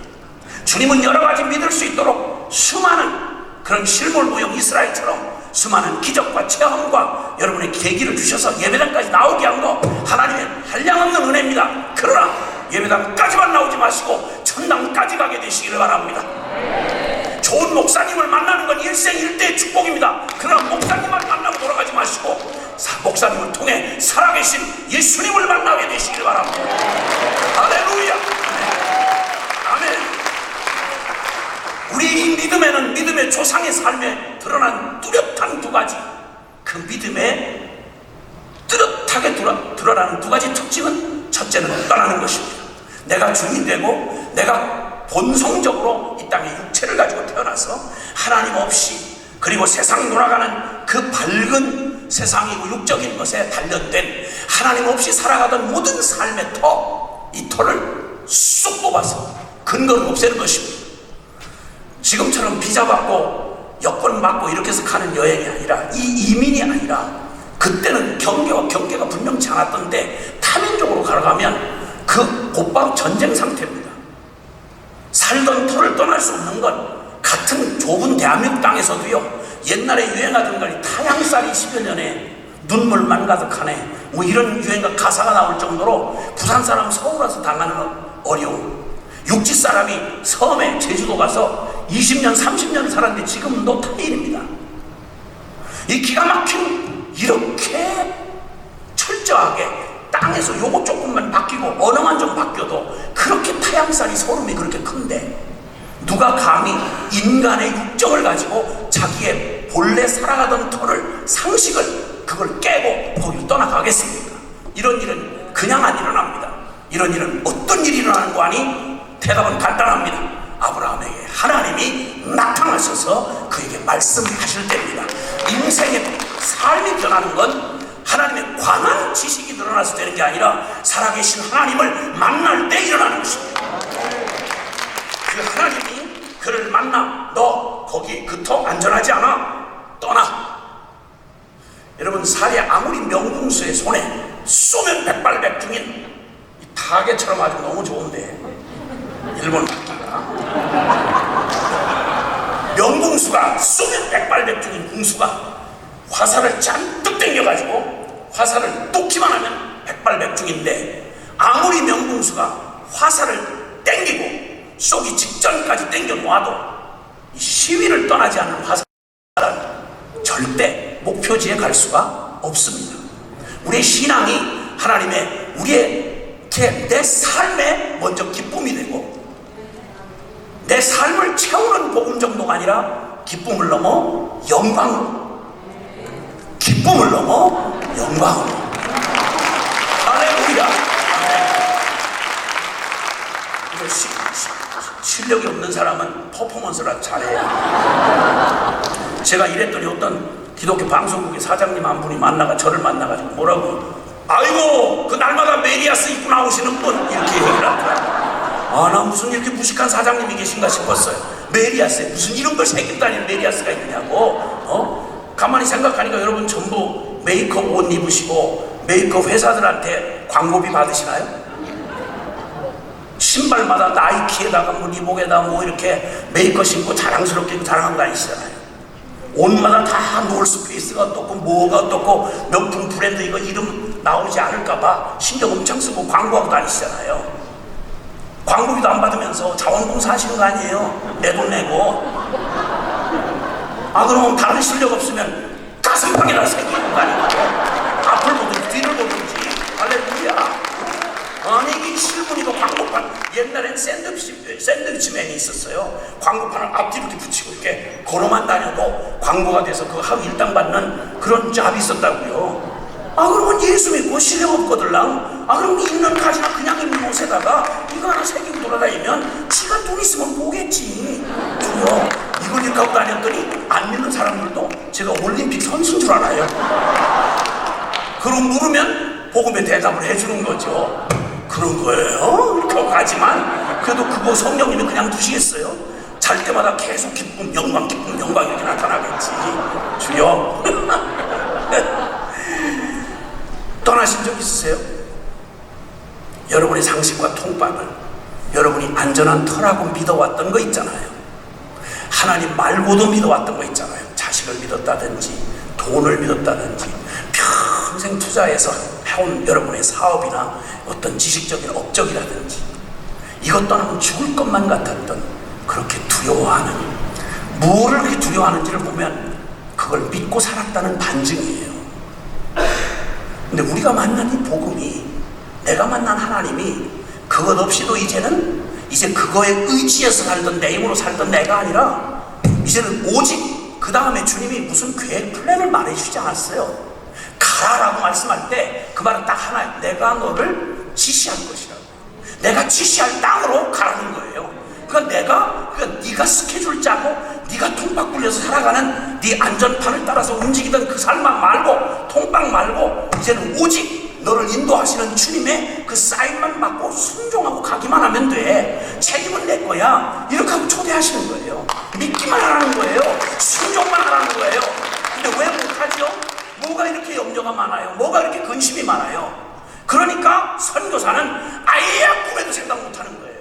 주님은 여러 가지 믿을 수 있도록 수많은 그런 실물무용 이스라엘처럼 수많은 기적과 체험과 여러분의 계기를 주셔서 예배당까지 나오게 한 거 하나님의 한량없는 은혜입니다. 그러나 예배당까지만 나오지 마시고 천당까지 가게 되시기를 바랍니다. 좋은 목사님을 만나는 건 일생일대의 축복입니다. 그러나 목사님만 만나고 돌아가지 마시고 목사님을 통해 살아계신 예수님을 만나게 되시기를 바랍니다. 할렐루야. 아멘. 우리 이 믿음에는 믿음의 조상의 삶에 드러난 뚜렷한 두 가지, 그 믿음에 뚜렷하게 드러나는 두 가지 특징은, 첫째는 떠나는 것입니다. 내가 주인 되고 내가 본성적으로 이 땅에 육체를 가지고 태어나서 하나님 없이, 그리고 세상 돌아가는 그 밝은 세상이고 육적인 것에 단련된 하나님 없이 살아가던 모든 삶의 이 터를 쏙 뽑아서 근거를 없애는 것입니다. 지금처럼 비자 받고 여권 받고 이렇게 해서 가는 여행이 아니라, 이 이민이 아니라, 그때는 경계와 경계가 분명치 않았던데 타민적으로 걸어가면 그 곧바로 전쟁 상태입니다. 살던 터를 떠날 수 없는 건 같은 좁은 대한민국 땅에서도요, 옛날에 유행하던 걸 타양살이 10여 년에 눈물만 가득하네 뭐 이런 유행가 가사가 나올 정도로 부산 사람 서울 와서 당하는 어려움, 육지 사람이 섬에 제주도 가서 20년 30년 살았는데 지금도 타일입니다. 이 기가 막힌 이렇게 철저하게 땅에서 요거 조금만 바뀌고 언어만 좀 바뀌어도 그렇게 타양살이 소름이 그렇게 큰데 누가 감히 인간의 육정을 가지고 자기의 본래 살아가던 터를, 상식을, 그걸 깨고 거기를 떠나가겠습니까? 이런 일은 그냥 안 일어납니다. 이런 일은 어떤 일이 일어나는 거 아니? 대답은 간단합니다. 아브라함에게 하나님이 나타나셔서 그에게 말씀하실 때입니다. 인생의 삶이 변하는 건 하나님의 관한 지식이 드러나서 되는 게 아니라 살아계신 하나님을 만날 때 일어나는 것입니다. 그 하나님이 그를 만나, 너 거기 그 터 안전하지 않아? 떠나. 여러분, 살이 아무리 명궁수의 손에 쏘면 백발백중인 이 타겟처럼 아주 너무 좋은데, 일본 명궁수가 쏘면 백발백중인 궁수가 화살을 잔뜩 당겨가지고 화살을 놓기만 하면 백발백중인데, 아무리 명궁수가 화살을 당기고 쏘기 직전까지 당겨 놓아도 이 시위를 떠나지 않는 화살은 절대 목표지에 갈 수가 없습니다. 우리의 신앙이 하나님의 내 삶에 먼저 기쁨이 되고, 내 삶을 채우는 복음 정도가 아니라 기쁨을 넘어 영광으로, 기쁨을 넘어 영광으로. 할렐루야. 실력이 없는 사람은 퍼포먼스라 잘해요. 제가 이랬더니 어떤 기독교 방송국의 사장님 한 분이 저를 만나가지고 뭐라고, 아이고 그 날마다 메리아스 입고 나오시는 분, 이렇게 얘기를 하더라고요. 나 무슨 이렇게 무식한 사장님이 계신가 싶었어요. 메리아스에 무슨 이런 걸 새겼다니 메리아스가 있냐고. 가만히 생각하니까 여러분 전부 메이크업 옷 입으시고 메이크업 회사들한테 광고비 받으시나요? 신발마다 나이키에다가 뭐 리복에다가 뭐 이렇게 메이커 신고 자랑스럽게 자랑하고 다니시잖아요. 옷마다 다 노을스페이스가 어떻고 뭐가 어떻고 명품 브랜드 이거 이름 나오지 않을까봐 신경 엄청 쓰고 광고하고 다니시잖아요. 광고비도 안 받으면서 자원봉사 하시는 거 아니에요? 내 돈 내고. 그러면 다른 실력 없으면 가슴팍에다 새기는 거 아니에요? 앞을 보든지 뒤를 보든지. 할렐루야. 아니 이 실문이도 광고판, 옛날엔 샌드위치맨이 있었어요. 광고판을 앞뒤로 이렇게 붙이고 이렇게 걸어만 다녀도 광고가 돼서 그 하루 일당 받는 그런 잡이 있었다고요. 그러면 예수 믿고 실력 없거들랑 그럼 입는 가지나 그냥 입는 옷에다가 이거 하나 새기고 돌아다니면 지가 돈 있으면 보겠지. 저요 이걸 이렇게 하고 다녔더니 안 믿는 사람들도 제가 올림픽 선수인 줄 알아요. 그럼 물으면 복음의 대답을 해주는 거죠. 그런 거예요. 이렇게 하고 가지만 그래도 그거 성령님이 그냥 두시겠어요? 잘 때마다 계속 기쁨, 영광, 기쁨, 영광 이렇게 나타나겠지. 주여. 떠나신 적 있으세요? 여러분의 상식과 통밥을 여러분이 안전한 터라고 믿어왔던 거 있잖아요. 하나님 말고도 믿어왔던 거 있잖아요. 자식을 믿었다든지 돈을 믿었다든지 평생 투자해서 해온 여러분의 사업이나 어떤 지식적인 업적이라든지 이것 떠나면 죽을 것만 같았던 그렇게 두려워하는, 무엇을 그렇게 두려워하는지를 보면 그걸 믿고 살았다는 반증이에요. 근데 우리가 만난 이 복음이, 내가 만난 하나님이 그것 없이도 이제 그거에 의지해서 살던, 내 힘으로 살던 내가 아니라 이제는 오직 그 다음에 주님이 무슨 계획 플랜을 말해주지 않았어요. 가라라고 말씀할 때 그 말은 딱 하나예요. 내가 너를 지시할 것이라고. 내가 지시할 땅으로 가라는 거예요. 그러니까 네가 스케줄 짜고 네가 통박 굴려서 살아가는 네 안전판을 따라서 움직이던 그 삶만 말고, 통박 말고 이제는 오직 너를 인도하시는 주님의 그 사인만 받고 순종하고 가기만 하면 돼. 책임은 내 거야. 이렇게 하고 초대하시는 거예요. 믿기만 하라는 거예요. 순종만 하라는 거예요. 근데 왜 못하죠? 뭐가 이렇게 염려가 많아요? 뭐가 이렇게 근심이 많아요? 그러니까 선교사는 아예 꿈에도 생각 못하는 거예요.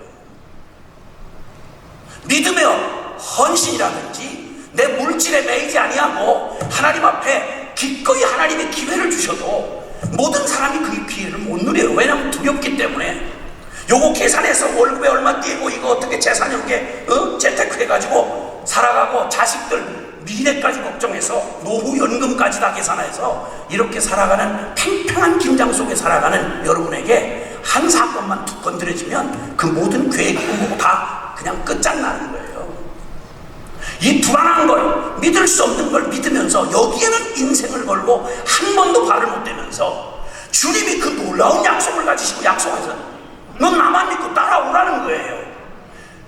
믿음의 헌신이라든지 내 물질에 매이지 아니하고 하나님 앞에 기꺼이 하나님의 기회를 주셔도 모든 사람이 그 기회를 못 누려요. 왜냐하면 두렵기 때문에. 요거 계산해서 월급에 얼마 띄고 이거 어떻게 재산 이렇게 재테크해가지고 살아가고 자식들 미래까지 걱정해서 노후연금까지 다 계산해서 이렇게 살아가는 팽팽한 긴장 속에 살아가는 여러분에게 한 사건만 툭 건드려지면 그 모든 계획이 다 그냥 끝장나는 거예요. 이 불안한 걸, 믿을 수 없는 걸 믿으면서 여기에는 인생을 걸고 한 번도 발을 못 대면서 주님이 그 놀라운 약속을 가지시고 약속해서 넌 나만 믿고 따라오라는 거예요.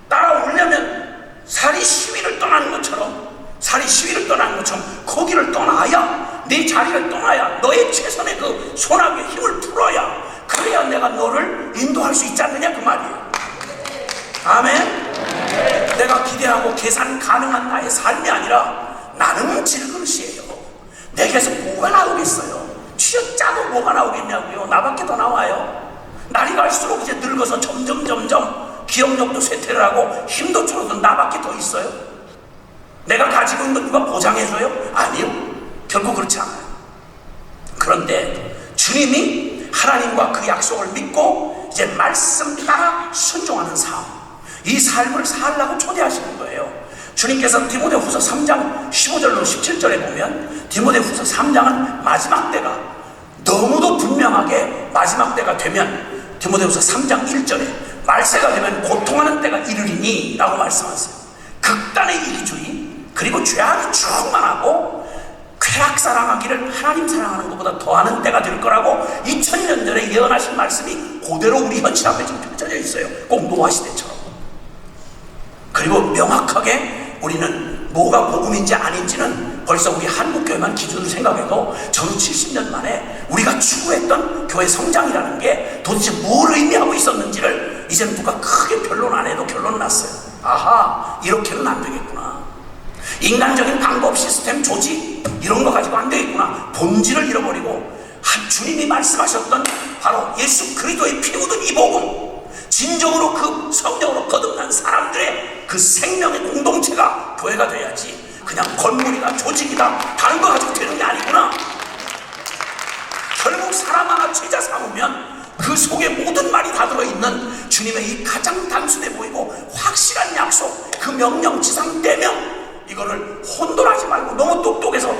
따라오려면 살이 시위를 떠나는 것처럼 거기를 떠나야, 네 자리를 떠나야, 너의 최선의 그 소나기에 힘을 풀어야, 그래야 내가 너를 인도할 수 있지 않느냐 그 말이에요. 아멘. 내가 기대하고 계산 가능한 나의 삶이 아니라 나는 질그릇이에요. 내게서 뭐가 나오겠어요? 쥐어짜도 뭐가 나오겠냐고요. 나밖에 더 나와요. 날이 갈수록 이제 늙어서 점점 기억력도 쇠퇴를 하고 힘도 줄어든 나밖에 더 있어요. 내가 가지고 있는 건 누가 보장해줘요? 아니요. 결코 그렇지 않아요. 그런데 주님이 하나님과 그 약속을 믿고 이제 말씀 따라 순종하는 삶, 이 삶을 살라고 초대하시는 거예요. 주님께서 디모데후서 3장 15절로 17절에 보면 디모데후서 3장은 마지막 때가 너무도 분명하게 마지막 때가 되면 디모데후서 3장 1절에 말세가 되면 고통하는 때가 이르리니 라고 말씀하세요. 극단의 이기주의 그리고 죄악이 충만하고 쾌락 사랑하기를 하나님 사랑하는 것보다 더하는 때가 될 거라고 2000년 전에 예언하신 말씀이 그대로 우리 현실 앞에 지금 펼쳐져 있어요. 꼭 노아시대처럼. 그리고 명확하게 우리는 뭐가 복음인지 아닌지는 벌써 우리 한국교회만 기준으로 생각해도 저는 70년 만에 우리가 추구했던 교회 성장이라는 게 도대체 뭘 의미하고 있었는지를 이제는 누가 크게 변론 안 해도 결론 났어요. 아하, 이렇게는 안 되겠구나. 인간적인 방법, 시스템, 조직 이런 거 가지고 안 되겠구나. 본질을 잃어버리고 주님이 말씀하셨던 바로 예수 그리스도의 피 묻은 이 복음, 진정으로 그 성령으로 거듭난 사람들의 그 생명의 공동체가 교회가 돼야지 그냥 건물이다 조직이다 다른 거 가지고 되는 게 아니구나. 결국 사람 하나 제자 삼으면 그 속에 모든 말이 다 들어있는 주님의 이 가장 단순해 보이고 확실한 약속, 그 명령지상 대명, 이거를 혼돈하지 말고 너무 똑똑해서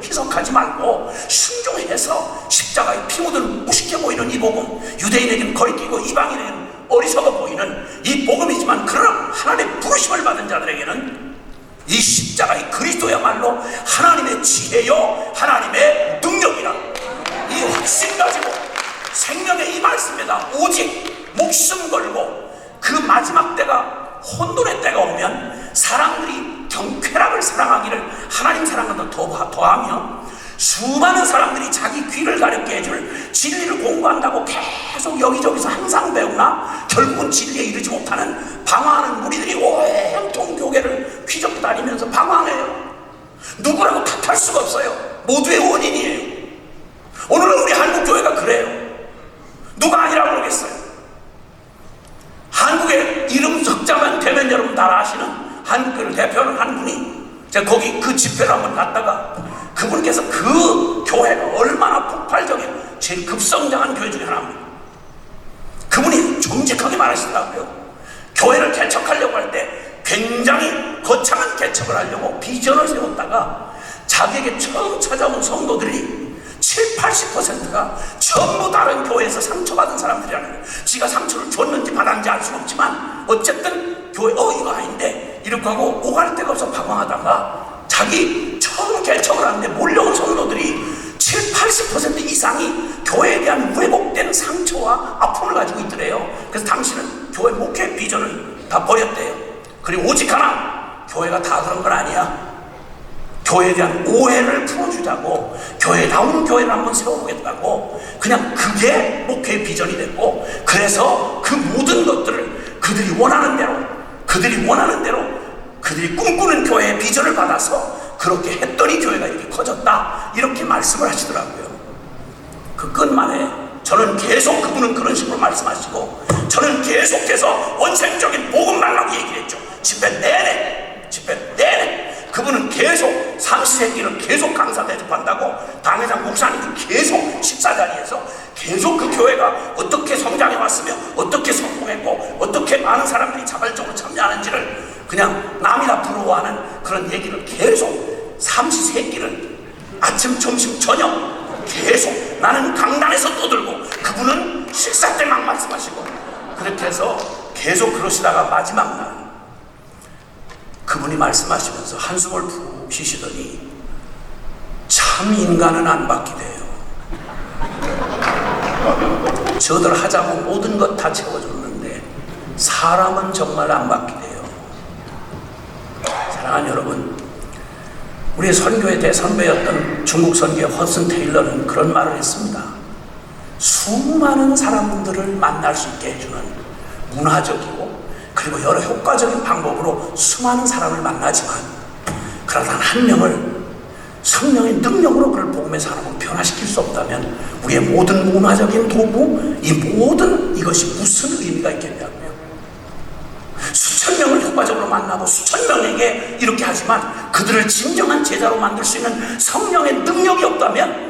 희석하지 말고 순종해서 십자가에 피 묻은 무식해 보이는 이 복음, 유대인에게는 거리끼고 이방인에게는 어리석어 보이는 이 복음이지만 그러나 하나님의 부르심을 받은 자들에게는 이 십자가의 그리스도야말로 하나님의 지혜요 하나님의 능력이라 이 확신 가지고 생명의 이 말씀에다 오직 목숨 걸고 그 마지막 때가 혼돈의 때가 오면 사람들이 경쾌락을 사랑하기를 하나님 사랑보다 더하며 수많은 사람들이 자기 귀를 가렵게 해줄 진리를 공부한다고 계속 여기저기서 항상 배우나 결국은 진리에 이르지 못하는 방황하는 무리들이 온통 교회를 휘젓고 다니면서 방황해요. 누구라고 탓할 수가 없어요. 모두의 원인이에요. 오늘은 우리 한국 교회가 그래요. 누가 아니라고 그러겠어요. 한국의 이름 석자만 되면 여러분 다 아시는 한국교회를 대표하는 한 분이, 제가 거기 그 집회를 한번 갔다가 그분께서 그 교회가 얼마나 폭발적인 제일 급성장한 교회 중에 하나입니다. 그분이 정직하게 말하시더라고요. 교회를 개척하려고 할 때 굉장히 거창한 개척을 하려고 비전을 세웠다가 자기에게 처음 찾아온 성도들이 70~80%가 전부 다른 교회에서 상처받은 사람들이라는 거예요. 지가 상처를 줬는지 받았는지 알 수는 없지만 어쨌든 교회 이거 아닌데 이렇게 하고 오갈 데가 없어 방황하다가 자기 처음 개척을 하는데 몰려온 성도들이 70~80% 이상이 교회에 대한 왜곡된 상처와 아픔을 가지고 있더래요. 그래서 당신은 교회 목회 비전을 다 버렸대요. 그리고 오직 하나, 교회가 다 그런 건 아니야. 교회에 대한 오해를 풀어주자고 교회다운 교회를 한번 세워보겠다고 그냥 그게 목회의 비전이 됐고, 그래서 그 모든 것들을 그들이 원하는 대로 그들이 꿈꾸는 교회의 비전을 받아서 그렇게 했더니 교회가 이렇게 커졌다, 이렇게 말씀을 하시더라고요. 그 끝만에 저는 계속, 그분은 그런 식으로 말씀하시고 저는 계속해서 원색적인 복음만라고 얘기를 했죠. 집회 내내 그분은 계속 삼시세끼를 계속 강사 대접한다고 당회장 목사님이 계속 식사 자리에서 계속 그 교회가 어떻게 성장해 왔으며 어떻게 성공했고 어떻게 많은 사람들이 자발적으로 참여하는지를 그냥 남이나 부러워하는 그런 얘기를 계속 삼시세끼를 아침 점심 저녁 계속 나는 강단에서 떠들고 그분은 식사 때 막 말씀하시고 그렇게 해서 계속 그러시다가 마지막 날 그분이 말씀하시면서 한숨을 푹 쉬시더니 참 인간은 안 바뀌대요. 저들 하자고 모든 것 다 채워줬는데 사람은 정말 안 바뀌대요. 사랑하는 여러분, 우리의 선교의 대선배였던 중국 선교의 허슨 테일러는 그런 말을 했습니다. 수많은 사람들을 만날 수 있게 해주는 문화적이고 그리고 여러 효과적인 방법으로 수많은 사람을 만나지만 그러다 한 명을 성령의 능력으로 그를 복음의 사람으로 변화시킬 수 없다면 우리의 모든 문화적인 도구, 이 모든 이것이 무슨 의미가 있겠냐고요. 수천 명을 효과적으로 만나고 수천 명에게 이렇게 하지만 그들을 진정한 제자로 만들 수 있는 성령의 능력이 없다면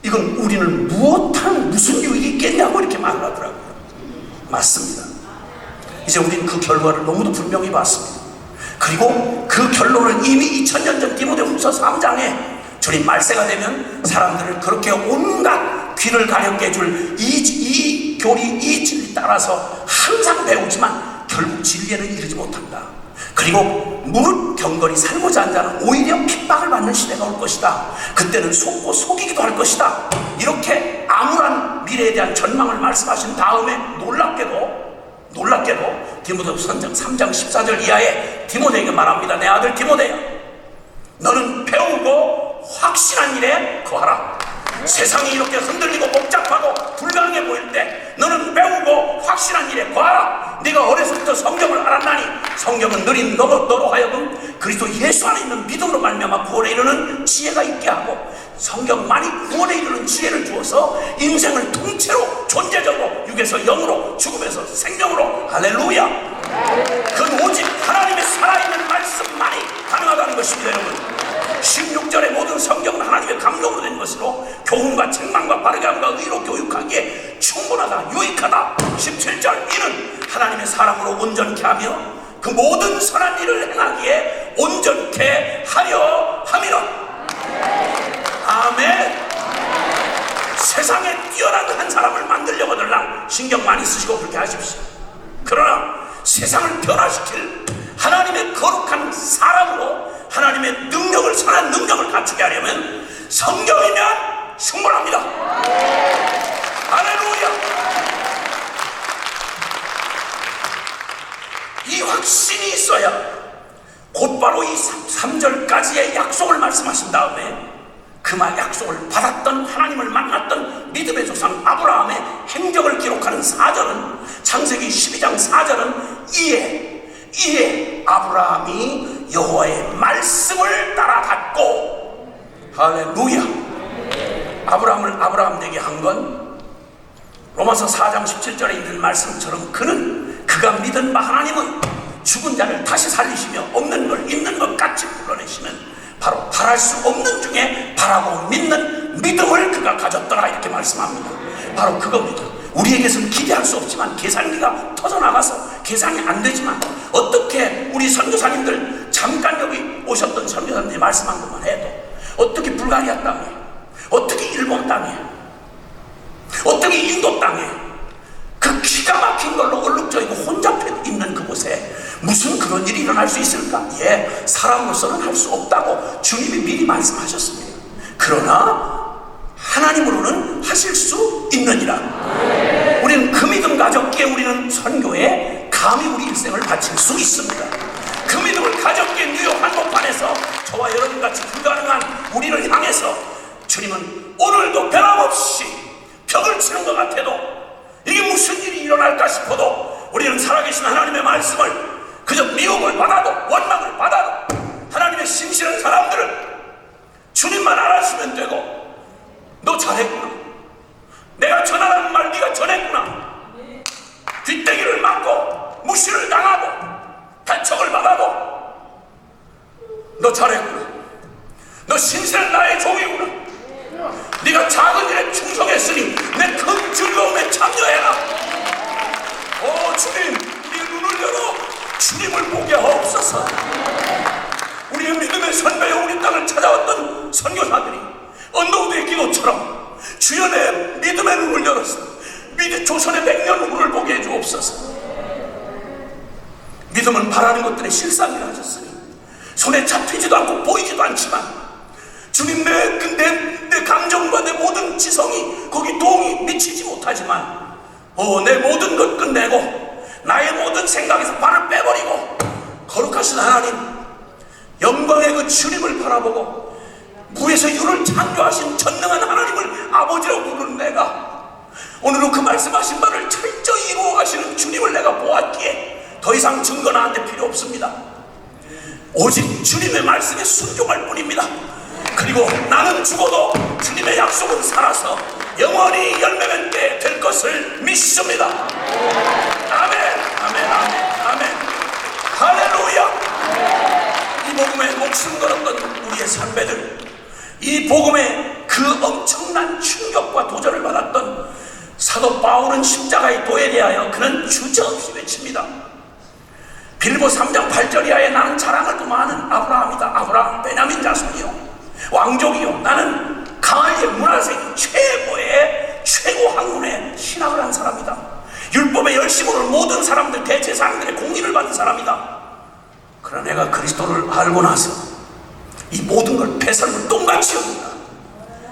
이건 우리는 무슨 유익이 있겠냐고 이렇게 말을 하더라고요. 맞습니다. 이제 우리는 그 결과를 너무도 분명히 봤습니다. 그리고 그 결론은 이미 2000년 전 디모데후서 3장에 주님 말세가 되면 사람들을 그렇게 온갖 귀를 가렵게 해줄 이 교리, 이 진리 따라서 항상 배우지만 결국 진리에는 이르지 못한다. 그리고 무릇 경건히 살고자 한 자는 오히려 핍박을 받는 시대가 올 것이다. 그때는 속고 속이기도 할 것이다. 이렇게 암울한 미래에 대한 전망을 말씀하신 다음에 놀랍게도 디모데후서 3장 14절 이하에 디모데에게 말합니다. 내 아들 디모데야, 너는 배우고 확신한 일에 거하라. 세상이 이렇게 흔들리고 복잡하고 불가능해 보일 때 너는 배우고 확신한 일에 거하라. 네가 어려서부터 성경을 알았나니 성경은 너희 너로 하여금 그리스도 예수 안에 있는 믿음으로 말미암아 구원에 이르는 지혜가 있게 하고, 성경만이 구원에 이르는 지혜를 주어서 인생을 통째로 존재적으로 육에서 영으로 죽음에서 생명으로, 할렐루야, 그건 오직 하나님의 살아있는 말씀만이 가능하다는 것입니다. 여러분, 16절의 모든 성경은 하나님의 감동으로 된 것으로 교훈과 책망과 바르게 함과 의로 교육하기에 충분하다, 유익하다. 17절, 이는 하나님의 사람으로 온전케 하며 그 모든 선한 일을 행하기에 온전케 하려 함이라. 아멘. 세상에 뛰어난 한 사람을 만들려거들랑 신경 많이 쓰시고 그렇게 하십시오. 그러나 세상을 변화시킬 하나님의 거룩한 사람으로 하나님의 능력을, 선한 능력을 갖추게 하려면 성경이면 충분합니다. 할렐루야. 이 확신이 있어야 곧바로 이 3절까지의 약속을 말씀하신 다음에 그 말 이에 아브라함이 여호와의 말씀을 따라갔고, 할렐루야. 아브라함을 아브라함 되게 한 건 로마서 4장 17절에 있는 말씀처럼 그가 믿은 바 하나님은 죽은 자를 다시 살리시며 없는 걸 있는 것 같이 불러내시는, 바로 바랄 수 없는 중에 바라고 믿는 믿음을 그가 가졌더라, 이렇게 말씀합니다. 바로 그겁니다. 우리에게서는 기대할 수 없지만, 계산기가 터져나가서 계산이 안 되지만, 어떻게 우리 선교사님들 잠깐 여기 오셨던 선교사님들이 말씀한 것만 해도, 어떻게 불가리아 땅에, 어떻게 일본 땅에, 어떻게 인도 땅에 그 기가 막힌 걸로 얼룩져있고 혼잡해 있는 그곳에 무슨 그런 일이 일어날 수 있을까? 사람으로서는 할 수 없다고 주님이 미리 말씀하셨습니다. 그러나 하나님으로는 하실 수 있느니라. 우리는 그 믿음 가졌기에 우리는 선교에 감히 우리 일생을 바칠 수 있습니다. 그 믿음을 가졌기에 뉴욕 한복판에서 저와 여러분같이 불가능한 우리를 향해서 주님은 오늘도 변함없이 벽을 치는 것 같아도, 이게 무슨 일이 일어날까 싶어도 우리는 살아계신 하나님의 말씀을 그저 미움을 받아도, 원망을 받아도 하나님의 신실한 사람들을 주님만 알아주면 되고, 너 잘했구나, 내가 전하라는 말 네가 전했구나, 뒷대기를 맞고 무시를 당하고 단척을 받아도 너 잘했구나, 너 신실한 나의 종이구나, 네가 작은 일에 충성했으니 내 큰 즐거움에 참여해라. 오 주님, 우리의 눈을 열어 주님을 보게 하옵소서. 우리의 믿음의 선배여 우리 땅을 찾아왔던 선교사들이 언더우드의 기도처럼 주연의 믿음의 눈을 열어서 조선의 100년 후를 보게 해주옵소서. 믿음은 바라는 것들의 실상이라 하셨으니 손에 잡히지도 않고 보이지도 않지만, 주님 내 감정과 내 모든 지성이 거기 도움이 미치지 못하지만, 내 모든 것 끝내고 나의 모든 생각에서 발을 빼버리고 거룩하신 하나님, 영광의 그 주님을 바라보고 무에서 유를 창조하신 전능한 하나님을 아버지라고 부르는 내가, 오늘은 그 말씀하신 바를 철저히 이루어 가시는 주님을 내가 보았기에 더 이상 증거 나한테 필요 없습니다. 오직 주님의 말씀에 순종할 뿐입니다. 그리고 나는 죽어도 주님의 약속은 살아서 영원히 열매 맺게 될 것을 믿습니다. 아멘, 아멘, 아멘, 아멘. 할렐루야. 이 복음에 목숨 걸었던 우리의 선배들, 이 복음에 그 엄청난 충격과 도전을 받았던 사도 바울은 십자가의 도에 대하여 그는 주저없이 외칩니다. 빌보 3장 8절 이하에 나는 자랑을 도모하는 아브라함이다. 아브라함 베냐민 자손이요, 왕족이요, 나는 가나안의 문화세계 최고의 최고 학문에 신학을 한 사람이다. 율법의 열심으로 모든 사람들, 대제사장들의 공의를 받은 사람이다. 그러나 내가 그리스도를 알고 나서 이 모든 걸 배설물 똥같이 여긴다.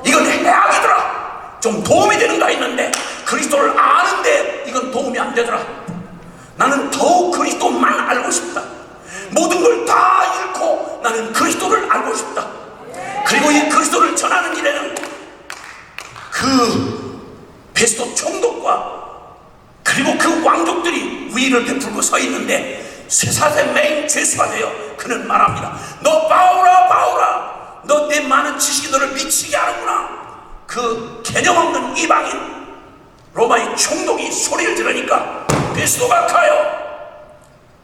이건 해악이더라. 좀 도움이 되는가 했는데 그리스도를 아는데 이건 도움이 안 되더라. 나는 더욱 그리스도만 알고 싶다. 모든 걸 다 잃고 나는 그리스도를 알고 싶다. 그리고 이 그리스도를 전하는 일에는 그 베스도 총독과 그리고 그 왕족들이 위를 베풀고 서 있는데 쇠사슬의 메인 죄수가 되어 그는 말합니다. 너 바울아, 바울아, 너 내 많은 지식이 너를 미치게 하는구나. 그 개념 없는 이방인 로마의 총독이 소리를 들으니까 베스도가 가요.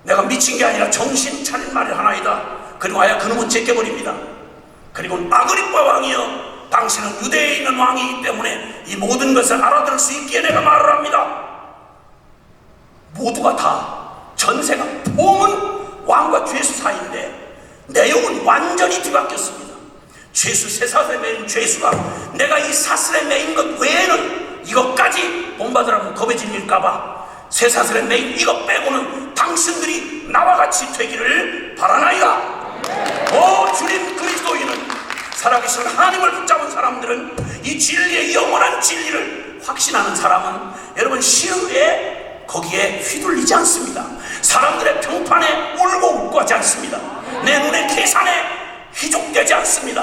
내가 미친 게 아니라 정신 차린 말이 하나이다. 그리고 아야 그놈은 제껴버립니다. 그리고 아그리빠 왕이여, 당신은 유대에 있는 왕이기 때문에 이 모든 것을 알아들을 수 있기에 내가 말을 합니다. 모두가 다 전세가 폼은 왕과 죄수 사이인데 내용은 완전히 뒤바뀌었습니다. 죄수 쇠사슬에 매인 죄수가 내가 이 사슬에 매인 것 외에는 이것까지 본받으라면 겁에 질릴까봐 쇠사슬에 매인 이것 빼고는 당신들이 나와 같이 되기를 바라나이다. 오 주님 그리스도인은, 살아계신 하나님을 붙잡은 사람들은, 이 진리의 영원한 진리를 확신하는 사람은 여러분 시흥에 거기에 휘둘리지 않습니다. 사람들의 평판에 울고 웃고 하지 않습니다. 내 눈의 계산에 휘족되지 않습니다.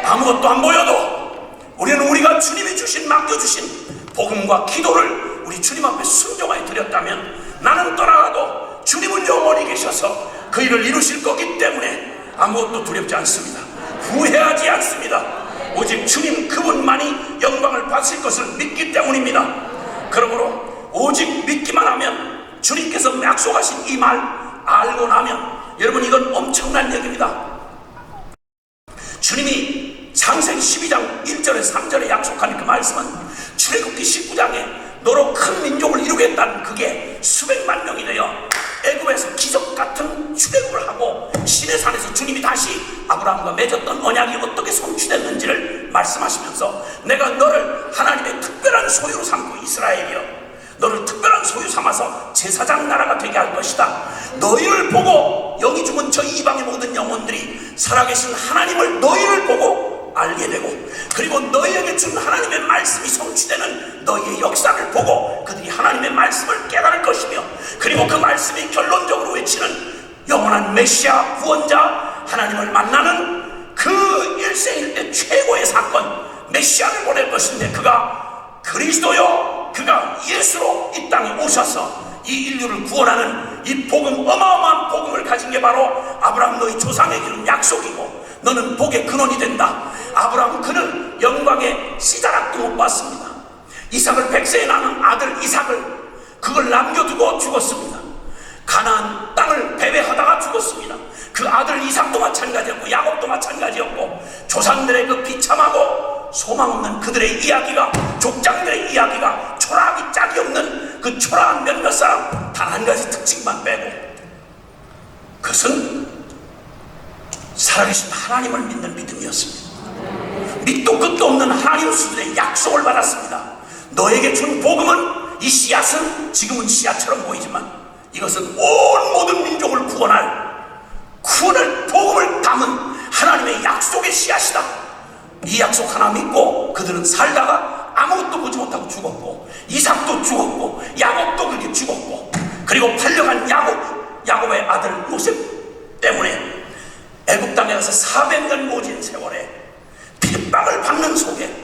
아무것도 안 보여도 우리는 우리가 주님이 주신, 맡겨주신 복음과 기도를 우리 주님 앞에 순종하여 드렸다면 나는 떠나가도 주님은 영원히 계셔서 그 일을 이루실 거기 때문에 아무것도 두렵지 않습니다. 후회하지 않습니다. 오직 주님 그분만이 영광을 받으실 것을 믿기 때문입니다. 그러므로 오직 믿기만 하면, 주님께서 약속하신 이 말 알고 나면, 여러분 이건 엄청난 얘기입니다. 주님이 창세기 12장 1절에 3절에 약속한 그 말씀은 출애굽기 19장에 너로 큰 민족을 이루겠다는, 그게 수백만 명이 되어 애굽에서 기적 같은 출애굽을 하고 시내산에서 주님이 다시 아브라함과 맺었던 언약이 어떻게 성취됐는지를 말씀하시면서, 내가 너를 하나님의 특별한 소유로 삼고 이스라엘이여, 너를 특별한 소유 삼아서 제사장 나라가 되게 할 것이다. 너희를 보고, 영이 죽은 저 이방의 모든 영혼들이 살아계신 하나님을 너희를 보고 알게 되고, 그리고 너희에게 준 하나님의 말씀이 성취되는 너희의 역사를 보고 그들이 하나님의 말씀을 깨달을 것이며, 그리고 그 말씀이 결론적으로 외치는 영원한 메시아 구원자 하나님을 만나는 그 일생일대 최고의 사건, 메시아를 보낼 것인데, 그가 그리스도요, 그가 예수로 이 땅에 오셔서 이 인류를 구원하는 이 복음, 어마어마한 복음을 가진 게 바로 아브라함 너희 조상에게 준 약속이고, 너는 복의 근원이 된다. 아브라함 그는 영광의 씨자락도 못 봤습니다. 이삭을 100세에 낳은 아들 이삭을, 그걸 남겨두고 죽었습니다. 가나안 땅을 배회하다가 죽었습니다. 그 아들 이삭도 마찬가지였고 야곱도 마찬가지였고, 조상들의 그 비참하고 소망 없는 그들의 이야기가, 족장들의 이야기가 초라하기 짝이 없는 그 초라한 몇몇 사람, 단 한 가지 특징만 빼고, 그것은 살아계신 하나님을 믿는 믿음이었습니다. 밑도 끝도 없는 하나님 수준의 약속을 받았습니다. 너에게 준 복음은, 이 씨앗은 지금은 씨앗처럼 보이지만 이것은 온 모든 민족을 구원할 복음을 담은 하나님의 약속의 씨앗이다. 이 약속 하나 믿고 그들은 살다가 아무것도 보지 못하고 죽었고, 이삭도 죽었고 야곱도 그렇게 죽었고, 그리고 팔려간 야곱의 아들 요셉 때문에 애굽 땅에 가서 400년 모진 세월에 핍박을 받는 속에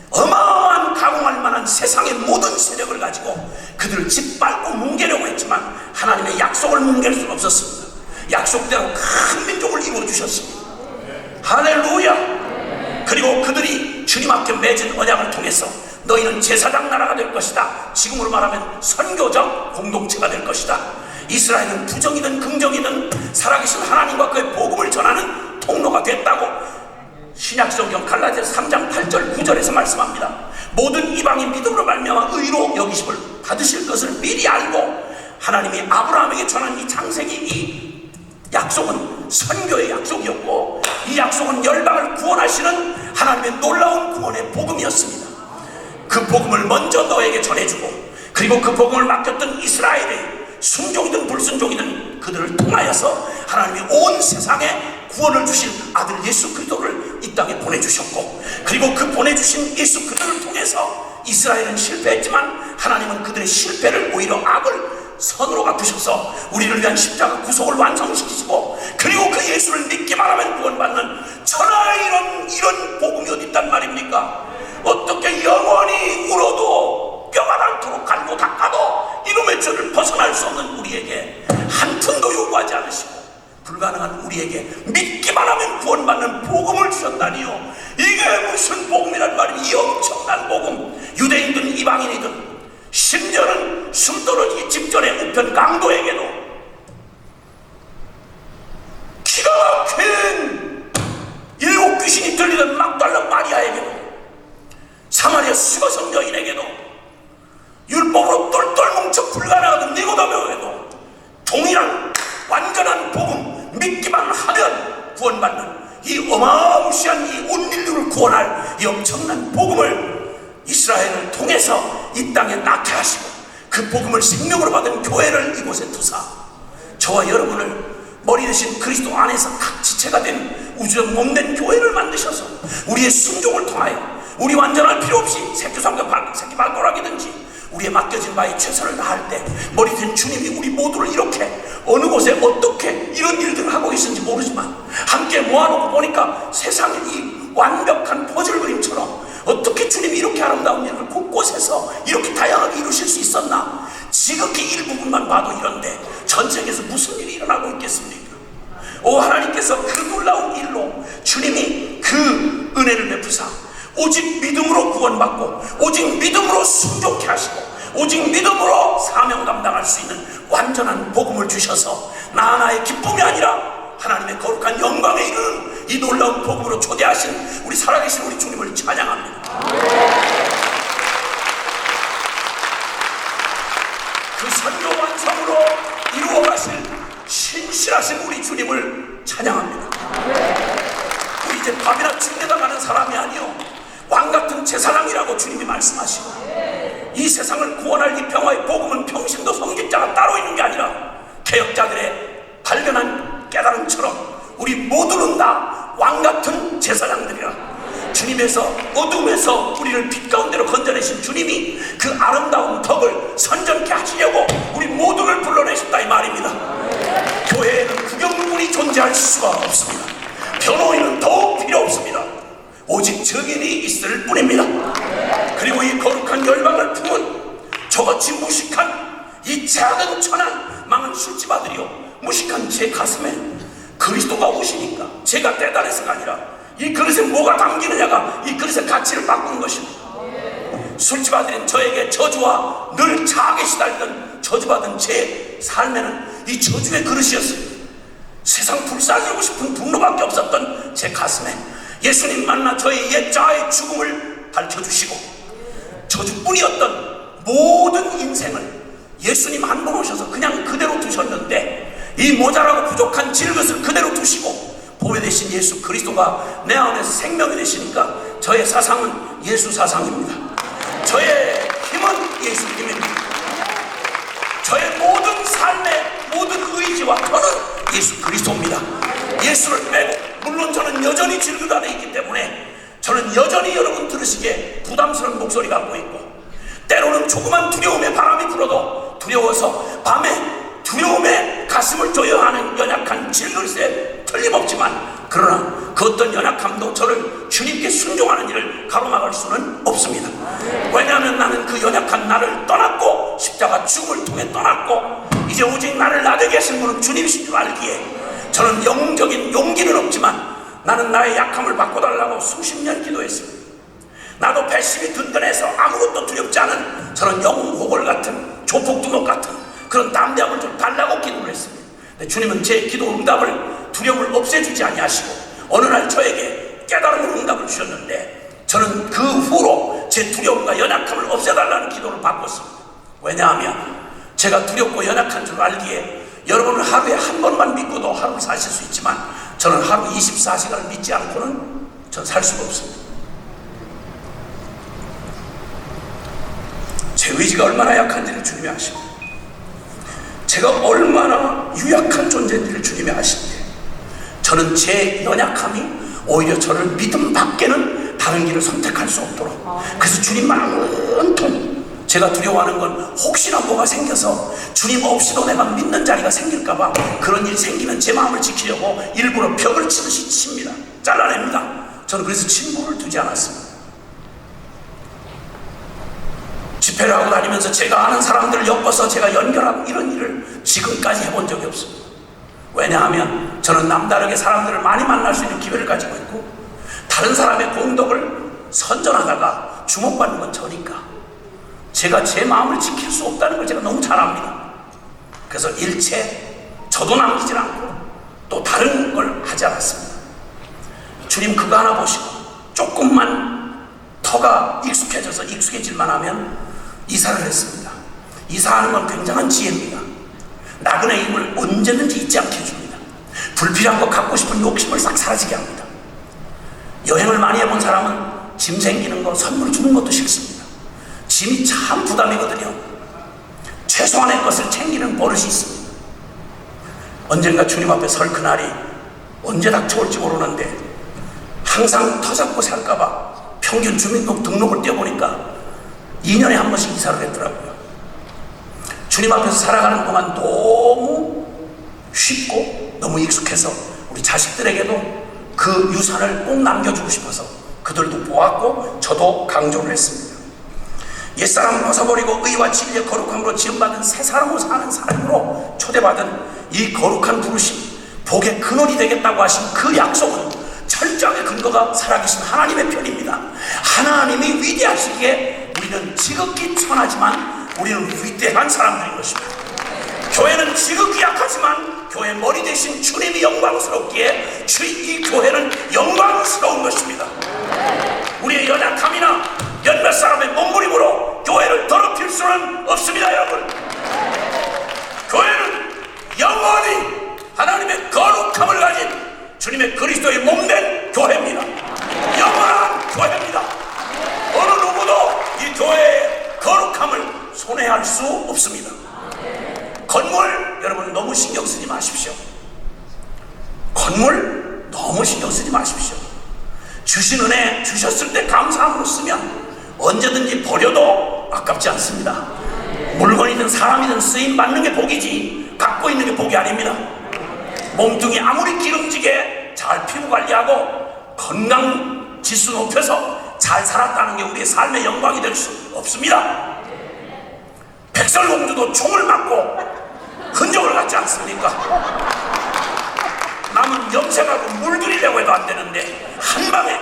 어마어마한 가공할 만한 세상의 모든 세력을 가지고 그들을 짓밟고 뭉개려고 했지만 하나님의 약속을 뭉갤 수는 없었습니다. 약속대로 큰 민족을 이루어주셨습니다. 할렐루야. 그리고 그들이 주님 앞에 맺은 언약을 통해서 너희는 제사장 나라가 될 것이다. 지금으로 말하면 선교적 공동체가 될 것이다. 이스라엘은 부정이든 긍정이든 살아계신 하나님과 그의 복음을 전하는 통로가 됐다고 신약성경 갈라디아서 3장 8절 9절에서 말씀합니다. 모든 이방인 믿음으로 말미암아 의로 여기심을 받으실 것을 미리 알고, 하나님이 아브라함에게 전한 이 창세기 이 약속은 선교의 약속이었고, 이 약속은 열방을 구원하시는 하나님의 놀라운 구원의 복음이었습니다. 그 복음을 먼저 너에게 전해주고, 그리고 그 복음을 맡겼던 이스라엘의 순종이든 불순종이든 그들을 통하여서 하나님이 온 세상에 구원을 주신 아들 예수 그리스도를 이 땅에 보내주셨고, 그리고 그 보내주신 예수 그리스도를 통해서 이스라엘은 실패했지만 하나님은 그들의 실패를 오히려 악을 선으로 갚으셔서 우리를 위한 십자가 구속을 완성시키시고, 그리고 그 예수를 믿기만 하면 구원받는 천하의 이런 복음이 어디 있단 말입니까? 어떻게 영원히 울어도 뼈가 닳도록 갈고 닦아도 이놈의 죄를 벗어날 수 없는 우리에게 한 푼도 요구하지 않으시고, 불가능한 우리에게 믿기만 하면 구원받는 복음을 주셨다니요. 이게 무슨 복음이란 말이니? 이 엄청난 복음, 유대인이든 이방인이든, 심지어는 숨떨어지기 직전에 우편 강도에게도, 기가 막힌 일곱 귀신이 들리던 막달라 마리아에게도, 사마리아 수거성 여인에게도, 율법으로 똘똘 뭉쳐 불가능하던 니고데모에게도 동일한 완전한 복음, 믿기만 하면 구원받는 이 어마무시한 이 온 인류를 구원할 이 엄청난 복음을 이스라엘을 통해서 이 땅에 나타나시고, 그 복음을 생명으로 받은 교회를 이곳에 두사 저와 여러분을 머리 대신 그리스도 안에서 각 지체가 된 우주적 몸된 교회를 만드셔서 우리의 순종을 통하여 우리 완전할 필요 없이 새끼 발가락이든지 우리의 맡겨진 바에 최선을 다할 때 머리 된 주님이 우리 모두를 이렇게 어느 곳에 어떻게 이런 일들을 하고 있는지 모르지만 함께 모아놓고 보니까 세상의 이 완벽한 퍼즐 그림처럼 어떻게 주님이 이렇게 아름다운 일을 곳곳에서 이렇게 다양하게 이루실 수 있었나? 지극히 일부분만 봐도 이런데 전 세계에서 무슨 일이 일어나고 있겠습니까? 오 하나님께서 그 놀라운 일로 주님이 그 은혜를 베푸사 오직 믿음으로 구원받고 오직 믿음으로 순종케 하시고 오직 믿음으로 사명 감당할 수 있는 완전한 복음을 주셔서 나 하나의 기쁨이 아니라 하나님의 거룩한 영광에 이르는 이 놀라운 복음으로 초대하신 우리 살아계신 우리 주님을 찬양합니다. 그 선교 완성으로 이루어 가실 신실하신 우리 주님을 찬양합니다. 우리 이제 밥이나 죽내다 가는 사람이 아니요 왕같은 제사장이라고 주님이 말씀하시고 이 세상을 구원할 이 평화의 복음은 평신도 성직자가 따로 있는 게 아니라 개혁자들의 발견한 깨달음처럼 우리 모두는 다 왕같은 제사장들이라 주님에서 어둠에서 우리를 빛 가운데로 건져내신 주님이 그 아름다운 덕을 선전케 하시려고 우리 모두를 불러내셨다 이 말입니다. 교회에는 구경꾼이 존재할 수가 없습니다. 변호인은 더욱 필요 없습니다. 오직 증인이 있을 뿐입니다. 그리고 이 거룩한 열방을 품은 저같이 무식한 이 작은 천한 망한 술집 아들이요 무식한 제 가슴에 그리스도가 오시니까 제가 대단해서가 아니라 이 그릇에 뭐가 담기느냐가 이 그릇의 가치를 바꾸는 것입니다. 술집 아들인 저에게 저주와 늘 차게 시달리던 저주받은 제 삶에는 이 저주의 그릇이었어요. 세상 불사르고 싶은 분노밖에 없었던 제 가슴에 예수님 만나 저의 옛자의 죽음을 밝혀주시고 저주뿐이었던 모든 인생을 예수님 한 번 오셔서 그냥 그대로 두셨는데 이 모자라고 부족한 질것을 그대로 두시고 보배 되신 예수 그리스도가 내 안에서 생명이 되시니까 저의 사상은 예수 사상입니다. 저의 힘은 예수 힘입니다. 저의 모든 삶의 모든 의지와 터는 예수 그리스도입니다. 예수를 빼고 물론 저는 여전히 질그 안에 있기 때문에 저는 여전히 여러분 들으시기에 부담스러운 목소리 갖고 있고 때로는 조그만 두려움에 바람이 불어도 두려워서 밤에 두려움에 가슴을 조여하는 연약한 질그릇에 틀림없지만 그러나 그 어떤 연약함도 저를 주님께 순종하는 일을 가로막을 수는 없습니다. 왜냐하면 나는 그 연약한 나를 떠났고 십자가 죽음을 통해 떠났고 이제 오직 나를 나되게 하신 분은 주님이신 줄 알기에 저는 영적인 용기는 없지만 나는 나의 약함을 바꿔달라고 수십 년 기도했습니다. 나도 배심이 든든해서 아무것도 두렵지 않은 저는 영호골 같은 조폭두목 같은 그런 담대함을 좀 달라고 기도를 했습니다. 근데 주님은 제 기도 응답을 두려움을 없애주지 아니하시고 어느 날 저에게 깨달음을 응답을 주셨는데 저는 그 후로 제 두려움과 연약함을 없애달라는 기도를 바꿨습니다. 왜냐하면 제가 두렵고 연약한 줄 알기에 여러분은 하루에 한 번만 믿고도 하루를 사실 수 있지만 저는 하루 24시간을 믿지 않고는 전 살 수가 없습니다. 제 의지가 얼마나 약한지를 주님이 아십니다. 제가 얼마나 유약한 존재인지를 주님이 아십니다. 저는 제 연약함이 오히려 저를 믿음 밖에는 다른 길을 선택할 수 없도록 그래서 주님만 온통 제가 두려워하는 건 혹시나 뭐가 생겨서 주님 없이도 내가 믿는 자리가 생길까봐 그런 일이 생기면 제 마음을 지키려고 일부러 벽을 치듯이 칩니다. 잘라냅니다. 저는 그래서 친구를 두지 않았습니다. 집회를 하고 다니면서 제가 아는 사람들을 엮어서 제가 연결하고 이런 일을 지금까지 해본 적이 없습니다. 왜냐하면 저는 남다르게 사람들을 많이 만날 수 있는 기회를 가지고 있고 다른 사람의 공덕을 선전하다가 주목받는 건 저니까 제가 제 마음을 지킬 수 없다는 걸 제가 너무 잘 압니다. 그래서 일체 저도 남기질 않고 또 다른 걸 하지 않았습니다. 주님 그거 하나 보시고 조금만 터가 익숙해질만 하면 이사를 했습니다. 이사하는 건 굉장한 지혜입니다. 나그네 힘을 언제든지 잊지 않게 해줍니다. 불필요한 거 갖고 싶은 욕심을 싹 사라지게 합니다. 여행을 많이 해본 사람은 짐 생기는 거 선물 주는 것도 싫습니다. 짐이 참 부담이거든요. 최소한의 것을 챙기는 버릇이 있습니다. 언젠가 주님 앞에 설 그날이 언제 닥쳐올지 모르는데 항상 터잡고 살까봐 평균 주민등록을 떼어보니까 2년에 한 번씩 이사를 했더라고요. 주님 앞에서 살아가는 동안 너무 쉽고 너무 익숙해서 우리 자식들에게도 그 유산을 꼭 남겨주고 싶어서 그들도 보았고 저도 강조를 했습니다. 옛사람 벗어버리고 의와 진리의 거룩함으로 지음받은 새 사람으로 사는 사람으로 초대받은 이 거룩한 부르심, 복의 근원이 되겠다고 하신 그 약속은 철저하게 근거가 살아계신 하나님의 편입니다. 하나님이 위대하시기에 우리는 지극히 천하지만 우리는 위대한 사람들인 것입니다. 교회는 지극히 약하지만 교회 머리 대신 주님이 영광스럽기에 이 교회는 영광스러운 것입니다. 우리의 연약함이나 몇몇 사람의 몸부림으로 교회를 더럽힐 수는 없습니다. 여러분, 교회는 영원히 하나님의 거룩함을 가진 주님의 그리스도의 몸된 교회입니다. 영원한 교회입니다. 어느 누구도 이 교회의 거룩함을 손해할 수 없습니다. 건물 여러분 너무 신경 쓰지 마십시오. 건물 너무 신경 쓰지 마십시오. 주신 은혜 주셨을 때 감사함으로 쓰면 언제든지 버려도 아깝지 않습니다. 물건이든 사람이든 쓰임 받는 게 복이지 갖고 있는 게 복이 아닙니다. 몸뚱이 아무리 기름지게 잘 피부 관리하고 건강 지수 높여서 잘 살았다는 게 우리의 삶의 영광이 될 수 없습니다. 백설공주도 총을 맞고 흔적을 갖지 않습니까? 남은 염색하고 물들이려고 해도 안 되는데 한 방에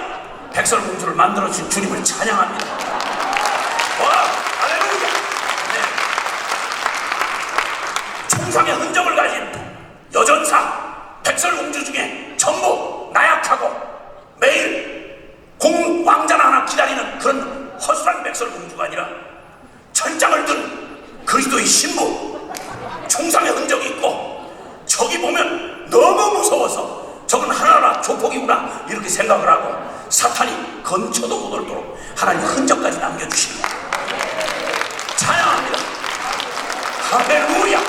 백설공주를 만들어주신 주님을 찬양합니다. 와, 할렐루야! 네. 총상의 흔적을 가진 여전사 백설공주 중에 전부 나약하고 매일 왕자나 하나 기다리는 그런 허술한 백설공주가 아니라 철장을 든 그리스도의 신부, 총상의 흔적이 있고 저기 보면 너무 무서워서 저건 하나하나 조폭이구나 이렇게 생각을 하고 사탄이 건쳐도 못 올도록 하나님 흔적까지 남겨주십니다. 찬양합니다. 할렐루야.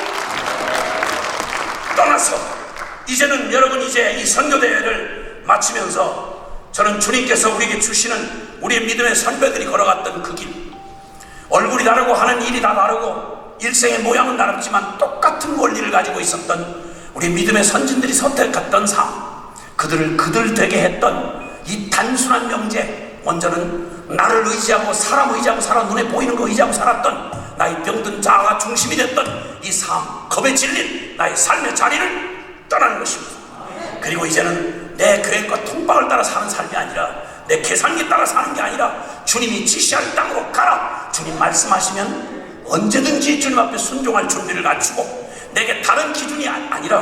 떠나서 이제는 여러분 이제 이 선교대회를 마치면서 저는 주님께서 우리에게 주시는 우리의 믿음의 선배들이 걸어갔던 그 길, 얼굴이 다르고 하는 일이 다 다르고 일생의 모양은 다르지만 똑같은 원리를 가지고 있었던 우리 믿음의 선진들이 선택했던 삶, 그들을 그들 되게 했던 이 단순한 명제, 먼저는 나를 의지하고 사람 의지하고 살아 눈에 보이는 거 의지하고 살았던 나의 병든 자아가 중심이 됐던 이 삶, 겁에 질린 나의 삶의 자리를 떠나는 것입니다. 그리고 이제는 내 계획과 통박을 따라 사는 삶이 아니라 내 계산기 따라 사는 게 아니라 주님이 지시할 땅으로 가라. 주님 말씀하시면 언제든지 주님 앞에 순종할 준비를 갖추고 내게 다른 기준이 아니라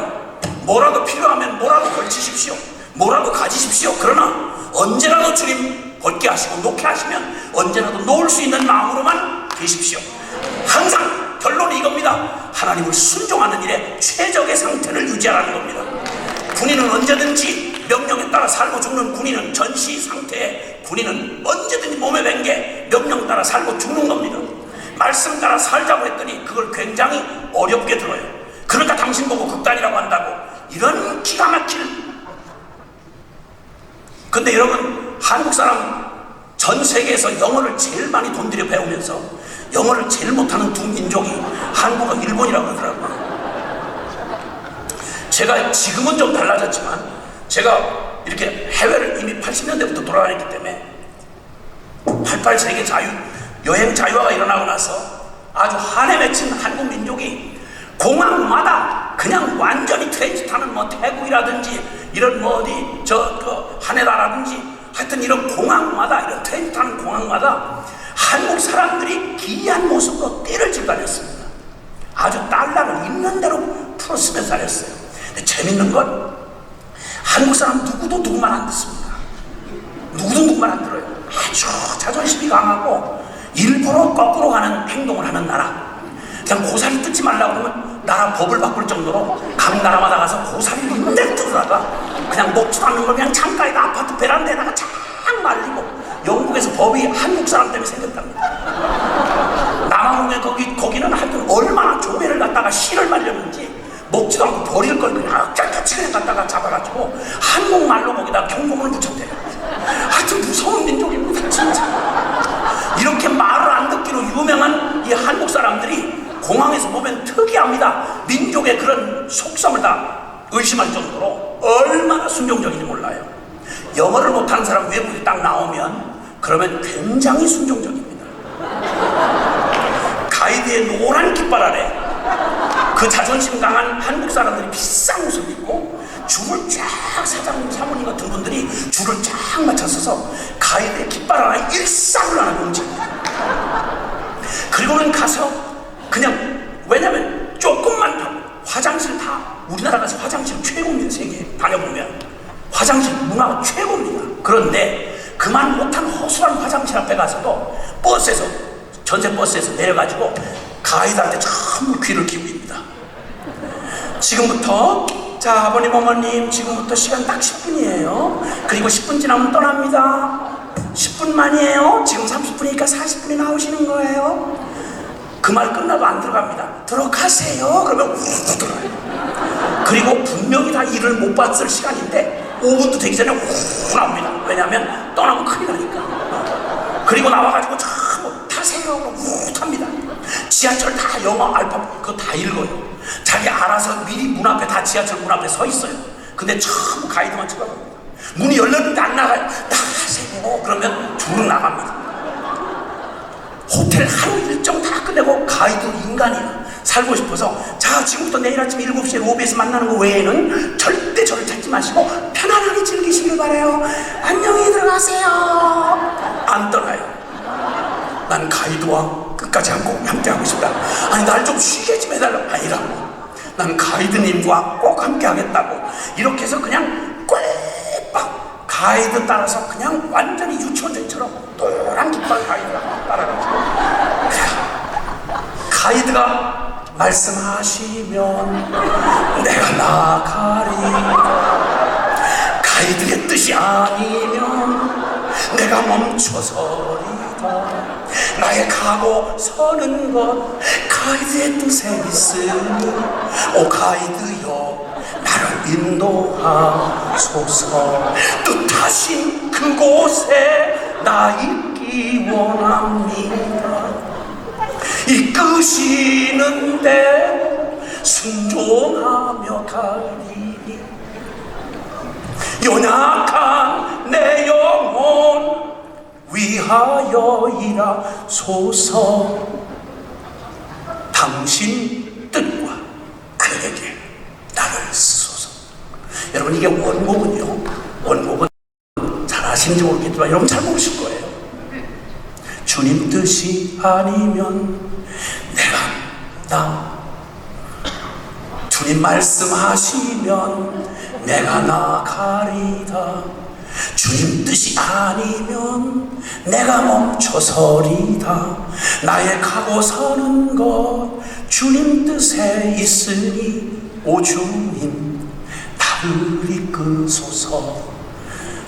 뭐라도 필요하면 뭐라도 걸치십시오. 뭐라도 가지십시오. 그러나 언제라도 주님 벗게 하시고 놓게 하시면 언제라도 놓을 수 있는 마음으로만 계십시오. 항상 결론이 이겁니다. 하나님을 순종하는 일에 최적의 상태를 유지하라는 겁니다. 군인은 언제든지 명령에 따라 살고 죽는 군인은 전시 상태에 군인은 언제든지 몸에 밴게 명령 따라 살고 죽는 겁니다. 말씀 따라 살자고 했더니 그걸 굉장히 어렵게 들어요. 그러니까 당신 보고 극단이라고 한다고 이런 기가 막힐. 근데 여러분 한국 사람 전 세계에서 영어를 제일 많이 돈 들여 배우면서 영어를 제일 못하는 두 민족이 한국과 일본이라고 하더라고요. 제가 지금은 좀 달라졌지만 제가 이렇게 해외를 이미 80년대부터 돌아다녔기 때문에 88 세계 여행 자유화가 일어나고 나서 아주 한해 맺힌 한국 민족이 공항마다 그냥 완전히 트렌치 타는 뭐 태국이라든지 이런 뭐 어디 하네다라든지 하여튼 이런 공항마다 이런 트렌치 타는 공항마다 한국 사람들이 기이한 모습으로 띠를 지고 다녔습니다. 아주 달러를 있는 대로 풀어쓰면서 다녔어요. 근데 재밌는 건 한국 사람 누구도 누구만 안 듣습니다. 누구도 누구만 안 들어요. 아주 자존심이 강하고 일부러 거꾸로 가는 행동을 하는 나라. 그냥 고사리 뜯지 말라고 그러면 나라 법을 바꿀 정도로 각 나라마다 가서 고사리를 있는데 뜯으다가 그냥 먹지도 않는 걸 그냥 창가에다 아파트 베란다에다가 쫙 말리고 영국에서 법이 한국 사람 때문에 생겼답니다. 남아공에 거기는 하여튼 얼마나 조매를 갖다가 실을 말렸는지 먹지도 않고 버릴 걸 그냥 악착같이 그냥 갖다가 잡아가지고 한국말로 거기다 경고문을 붙였대요. 하여튼 무서운 민족입니다 진짜. 이렇게 말을 안 듣기로 유명한 이 한국 사람들이 공항에서 보면 특이합니다. 민족의 그런 속성을 다 의심할 정도로 얼마나 순종적인지 몰라요. 영어를 못하는 사람 외국에 딱 나오면 그러면 굉장히 순종적입니다. 가이드의 노란 깃발 아래 그 자존심 강한 한국 사람들이 비싼 옷을 입고 줄을 쫙, 사장님, 사모님 같은 분들이 줄을 쫙 맞춰서서 가이드의 깃발 하나 일상을 하나 움직입니다. 그리고는 가서 그냥, 왜냐면 조금만 화장실 다, 우리나라 가서 화장실 최고입니다. 세계에 다녀보면 화장실 문화가 최고입니다. 그런데 그만 못한 허술한 화장실 앞에 가서도 버스에서, 전세 버스에서 내려가지고 가이드한테 전부 귀를 기울입니다. 지금부터, 자, 아버님 어머님 지금부터 시간 딱 10분이에요 그리고 10분 지나면 떠납니다. 10분만이에요. 지금 30분이니까 40분이 나오시는 거예요. 그 말 끝나도 안 들어갑니다. 들어가세요. 그러면 우르르 들어가요. 그리고 분명히 다 일을 못 봤을 시간인데 5분도 되기 전에 훅 나옵니다. 왜냐하면 떠나면 큰일 나니까. 그리고 나와가지고 전부 타세요. 훅 탑니다. 지하철 다 영어 알파 그거 다 읽어요. 자기 알아서 미리 문 앞에, 다 지하철 문 앞에 서 있어요. 근데 전부 가이드만 쳐다봅니다. 문이 열렸는데 안 나가요. 나가세요. 그러면 주르륵 나갑니다. 호텔 하루 일정 다 끝내고 가이드 인간이야. 살고 싶어서, 자, 지금부터 내일 아침 7시에 로비에서 만나는 거 외에는 절대 저를 찾지 마시고 편안하게 즐기시길 바래요. 안녕히 들어가세요. 안 떠나요. 난 가이드와 끝까지 함께 하고 싶다. 아니, 날 좀 쉬게 좀 해달라고. 아니라고. 난 가이드님과 꼭 함께 하겠다고. 이렇게 해서 그냥 꽉 가이드 따라서 그냥 완전히 유치원생처럼 노란 깃발 가이드가 따라가지고, 가이드가 말씀하시면 내가 나가리다. 가이드의 뜻이 아니면 내가 멈춰서리다. 나의 가고 서는 것 가이드의 뜻에 있으니 오 가이드여 나를 인도하소서. 뜻하신 그곳에 나 있기 원합니다. 이끄시는데 순종하며 가리니 연약한 내 영혼 위하여 일하소서. 당신 뜻과 계획에 나를 쓰소서. 여러분, 이게 원곡은요, 원곡은 잘 아시는지 모르겠지만 여러분 잘 모르실 거예요. 주님 뜻이 아니면 내가 주님 말씀하시면 내가 나가리다. 주님 뜻이 아니면 내가 멈춰서리다. 나의 가고 서는 것 주님 뜻에 있으니 오 주님 나를 이끄소서.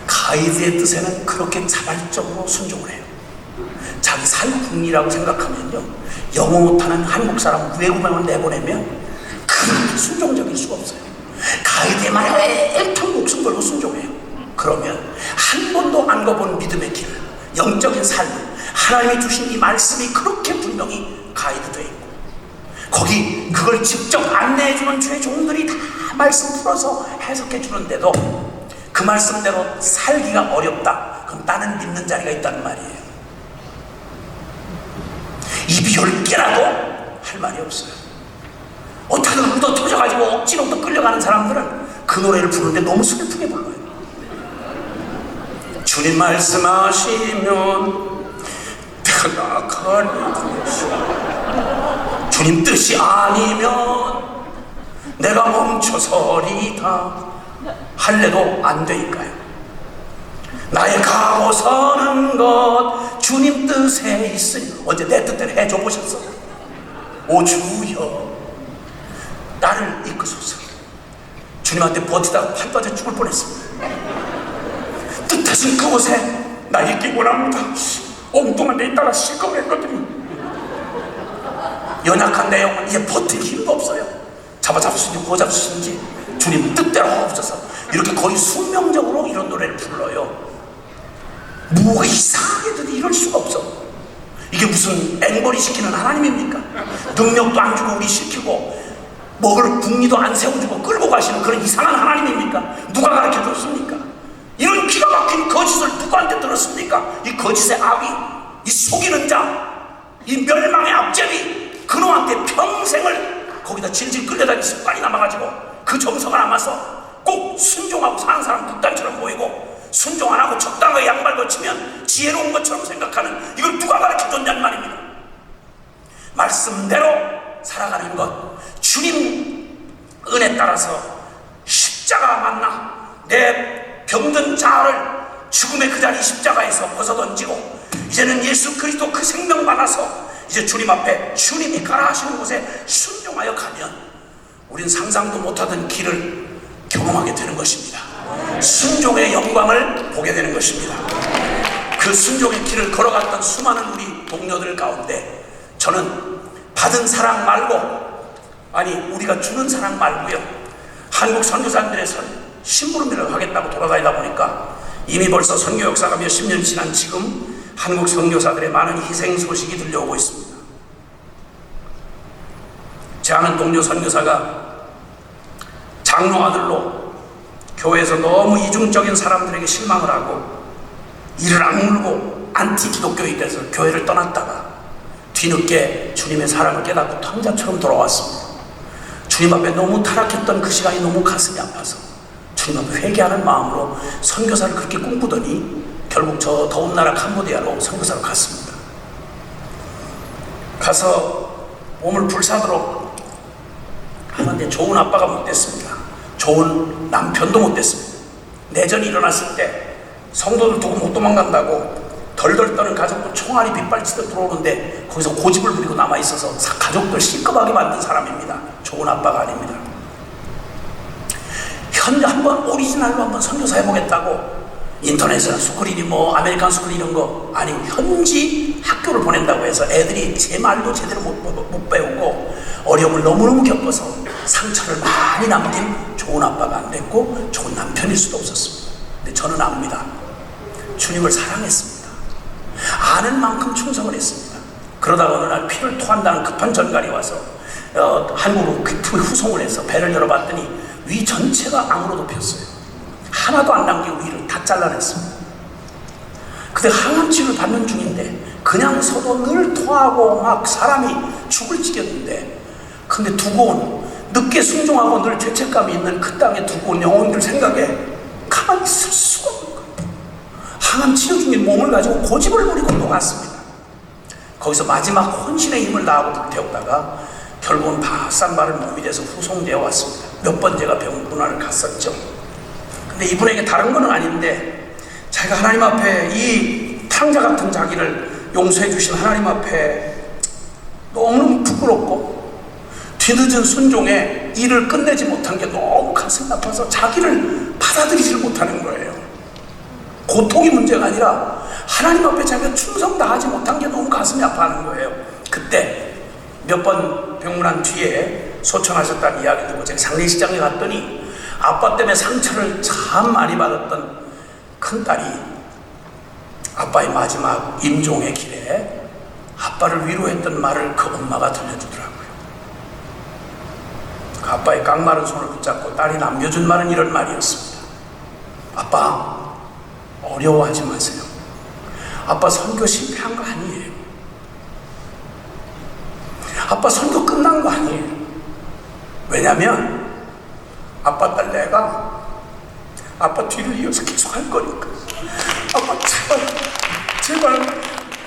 가이드의 뜻에는 그렇게 자발적으로 순종을 해요. 자기 살궁리라고 생각하면요, 영어 못하는 한국 사람 외국에만 내보내면 그렇게 순종적일 수가 없어요. 가이드의 말에 애탄 목숨 걸고 순종해요. 그러면 한 번도 안 가본 믿음의 길, 영적인 삶, 하나님이 주신 이 말씀이 그렇게 분명히 가이드되어 있고, 거기 그걸 직접 안내해주는 주의 종들이 다 말씀 풀어서 해석해 주는데도 그 말씀대로 살기가 어렵다. 그럼 나는 믿는 자리가 있다는 말이에요. 입이 10개라도 할 말이 없어요. 어떻게든 의도 터져가지고 억지로 또 끌려가는 사람들은 그 노래를 부르는데 너무 슬프게 불러요. 주님 말씀하시면 내가 나가리. 주님 뜻이 아니면 내가 멈춰서리다. 할래도 안 되니까요. 나의 가고 서는 것 주님 뜻에 있으니. 언제 내 뜻대로 해줘 보셨어? 오 주여 나를 이끄소서. 주님한테 버티다가 팔 빠져 죽을 뻔했습니다. 뜻하신 그곳에 나 있기 원합니다. 엉뚱한 데 있다가 실컷했거든요. 연약한 내 영혼 이제 버틸 힘도 없어요. 잡아잡수신지 구워잡수신지 주님 뜻대로 없어서 이렇게 거의 숙명적으로 이런 노래를 불러요. 뭐가 이상하게도 이럴 수가 없어. 이게 무슨 앵벌이 시키는 하나님입니까? 능력도 안 주고 우리 시키고 먹을 궁리도 안 세워주고 끌고 가시는 그런 이상한 하나님입니까? 누가 가르쳐 줬습니까? 이런 기가 막힌 거짓을 누구한테 들었습니까? 이 거짓의 아비, 이 속이는 자, 이 멸망의 압제비 그놈한테 평생을 거기다 질질 끌려다니는 습관이 남아가지고 그 정서가 남아서 꼭 순종하고 사는 사람 국단처럼 보이고, 순종 안 하고 적당하게 양발 거치면 지혜로운 것처럼 생각하는, 이걸 누가 가르쳐줬냔 말입니다. 말씀대로 살아가는 것, 주님 은혜 따라서 십자가 만나 내 병든 자아를 죽음의 그 자리 십자가에서 벗어던지고, 이제는 예수 그리스도 그 생명 받아서 이제 주님 앞에 주님이 가라 하시는 곳에 순종하여 가면 우린 상상도 못하던 길을 경험하게 되는 것입니다. 순종의 영광을 보게 되는 것입니다. 그 순종의 길을 걸어갔던 수많은 우리 동료들 가운데 저는 받은 사랑 말고, 아니 우리가 주는 사랑 말고요, 한국 선교사님들의 심부름을 하겠다고 돌아다니다 보니까 이미 벌써 선교 역사가 몇십 년 지난 지금 한국 선교사들의 많은 희생 소식이 들려오고 있습니다. 제 아는 동료 선교사가 장로 아들로 교회에서 너무 이중적인 사람들에게 실망을 하고 이를 악물고 안티 기독교인이 돼서 교회를 떠났다가 뒤늦게 주님의 사랑을 깨닫고 탕자처럼 돌아왔습니다. 주님 앞에 너무 타락했던 그 시간이 너무 가슴이 아파서 주님 앞에 회개하는 마음으로 선교사를 그렇게 꿈꾸더니 결국 저 더운 나라 캄보디아로 선교사로 갔습니다. 가서 몸을 불사도록 하는데 좋은 아빠가 못 됐습니다. 좋은 남편도 못 됐습니다. 내전이 일어났을 때 성도들 두고 못 도망간다고 덜덜 떠는 가족들 총알이 빗발치듯 들어오는데 거기서 고집을 부리고 남아있어서 가족들 시급하게 만든 사람입니다. 좋은 아빠가 아닙니다. 현재 한번 오리지널로 한번 선교사 해보겠다고 인터넷이나 스쿨이니 뭐 아메리칸 스쿨 이런 거 아니고 현지 학교를 보낸다고 해서 애들이 제 말도 제대로 못 배우고 어려움을 너무너무 겪어서 상처를 많이 남긴 좋은 아빠가 안 됐고 좋은 남편일 수도 없었습니다. 근데 저는 압니다. 주님을 사랑했습니다. 아는 만큼 충성을 했습니다. 그러다가 어느 날 피를 토한다는 급한 전갈이 와서 한국으로 후송을 해서 배를 열어봤더니 위 전체가 암으로 덮였어요. 하나도 안 남기고 위를 다 잘라냈습니다. 근데 항암 치료를 받는 중인데 그냥 서도 늘 토하고 막 사람이 죽을 지경인데, 근데 두고 온 늦게 순종하고 늘 죄책감이 있는 그 땅에 두고 온 영혼들 생각에 가만히 있을 수가 없는 거예요. 항암 치료 중인 몸을 가지고 고집을 부리고 녹았습니다. 거기서 마지막 혼신의 힘을 다하고 불태우다가 결국은 바싹 마른 몸이 돼서 후송되어 왔습니다. 몇 번 제가 병문안을 갔었죠. 근데 이분에게 다른 건 아닌데 자기가 하나님 앞에 이 탕자 같은 자기를 용서해 주신 하나님 앞에 너무 부끄럽고 뒤늦은 순종에 일을 끝내지 못한 게 너무 가슴이 아파서 자기를 받아들이지를 못하는 거예요. 고통이 문제가 아니라 하나님 앞에 자기가 충성 다하지 못한 게 너무 가슴이 아파하는 거예요. 그때 몇 번 병문안 뒤에 소천하셨다는 이야기 듣고 제가 장례식장에 갔더니 아빠 때문에 상처를 참 많이 받았던 큰딸이 아빠의 마지막 임종의 길에 아빠를 위로했던 말을 그 엄마가 들려주더라고요. 그 아빠의 깡마른 손을 붙잡고 딸이 남겨준 말은 이런 말이었습니다. 아빠, 어려워하지 마세요. 아빠 선교 실패한 거 아니에요. 아빠 선교 끝난 거 아니에요. 왜냐면 아빠 딸 내가 아빠 뒤를 이어서 계속 할 거니까. 아빠 제발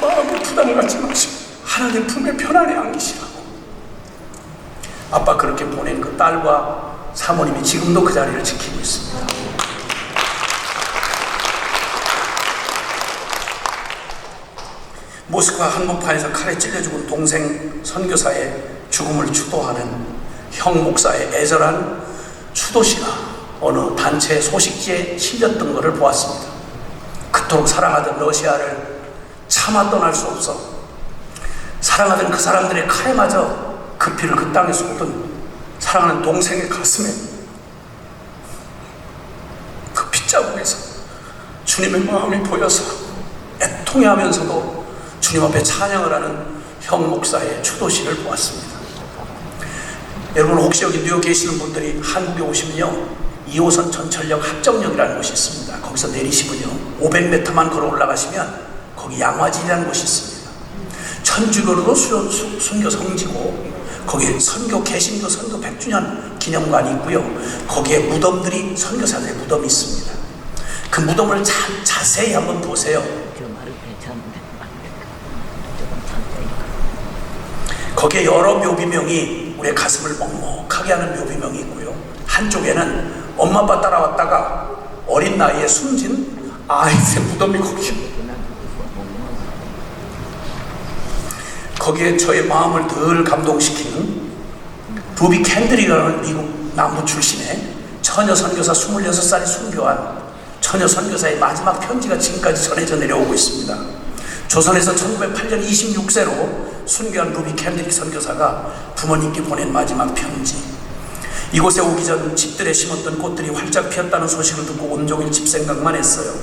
마음에 부담을 갖지 마시고 하나님 품에 편안히 안기시라고. 아빠 그렇게 보낸 그 딸과 사모님이 지금도 그 자리를 지키고 있습니다. 모스크바 한복판에서 칼에 찔려 죽은 동생 선교사의 죽음을 추도하는 형 목사의 애절한 추도시가 어느 단체 소식지에 실렸던 것을 보았습니다. 그토록 사랑하던 러시아를 차마 떠날 수 없어 사랑하던 그 사람들의 칼에 맞아 그 피를 그 땅에 쏟은 사랑하는 동생의 가슴에 그 핏자국에서 주님의 마음이 보여서 애통해하면서도 주님 앞에 찬양을 하는 형 목사의 추도시를 보았습니다. 여러분 혹시 여기 뉴욕에 계시는 분들이 한국에 오시면요 2호선 전철역 합정역이라는 곳이 있습니다. 거기서 내리시면요 500m만 걸어 올라가시면 거기 양화진이라는 곳이 있습니다. 현직으로도 순교 성지고, 거기에 선교 개신교 선교 100주년 기념관이 있고요. 거기에 무덤들이, 선교사들의 무덤이 있습니다. 그 무덤을 자세히 한번 보세요. 거기에 여러 묘비명이 우리의 가슴을 먹먹하게 하는 묘비명이 있고요. 한쪽에는 엄마 아빠 따라왔다가 어린 나이에 숨진 아이의 무덤이 거기에 저의 마음을 늘 감동시키는 루비 캔들이라는 미국 남부 출신의 처녀 선교사 26살이 순교한 처녀 선교사의 마지막 편지가 지금까지 전해져 내려오고 있습니다. 조선에서 1908년 26세로 순교한 루비 캔드릭 선교사가 부모님께 보낸 마지막 편지. 이곳에 오기 전 집들에 심었던 꽃들이 활짝 피었다는 소식을 듣고 온종일 집 생각만 했어요.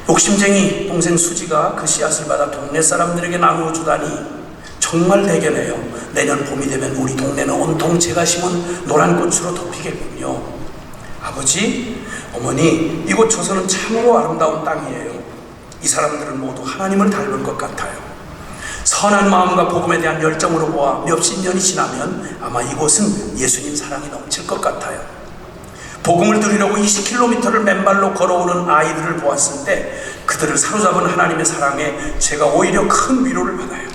욕심쟁이 동생 수지가 그 씨앗을 받아 동네 사람들에게 나누어 주다니 정말 대견해요. 내년 봄이 되면 우리 동네는 온통 제가 심은 노란 꽃으로 덮이겠군요. 아버지, 어머니, 이곳 조선은 참으로 아름다운 땅이에요. 이 사람들은 모두 하나님을 닮은 것 같아요. 선한 마음과 복음에 대한 열정으로 보아 몇십 년이 지나면 아마 이곳은 예수님 사랑이 넘칠 것 같아요. 복음을 들으려고 20km를 맨발로 걸어오는 아이들을 보았을 때 그들을 사로잡은 하나님의 사랑에 제가 오히려 큰 위로를 받아요.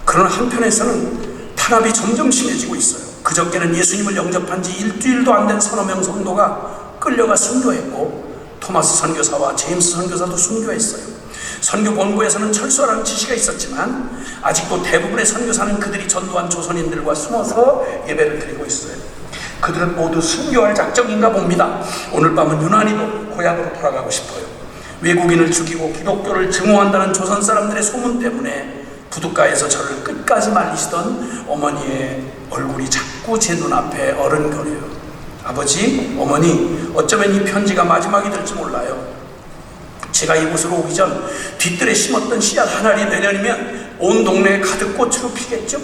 그러나 한편에서는 탄압이 점점 심해지고 있어요. 그저께는 예수님을 영접한 지 일주일도 안 된 서너 명 성도가 끌려가 순교했고, 토마스 선교사와 제임스 선교사도 순교했어요. 선교 본부에서는 철수하라는 지시가 있었지만 아직도 대부분의 선교사는 그들이 전도한 조선인들과 숨어서 예배를 드리고 있어요. 그들은 모두 순교할 작정인가 봅니다. 오늘 밤은 유난히도 고향으로 돌아가고 싶어요. 외국인을 죽이고 기독교를 증오한다는 조선 사람들의 소문 때문에 부둣가에서 저를 끝까지 말리시던 어머니의 얼굴이 자꾸 제 눈앞에 어른거려요. 아버지, 어머니, 어쩌면 이 편지가 마지막이 될지 몰라요. 제가 이곳으로 오기 전 뒤뜰에 심었던 씨앗 하나리 내년이면 온 동네에 가득 꽃으로 피겠죠?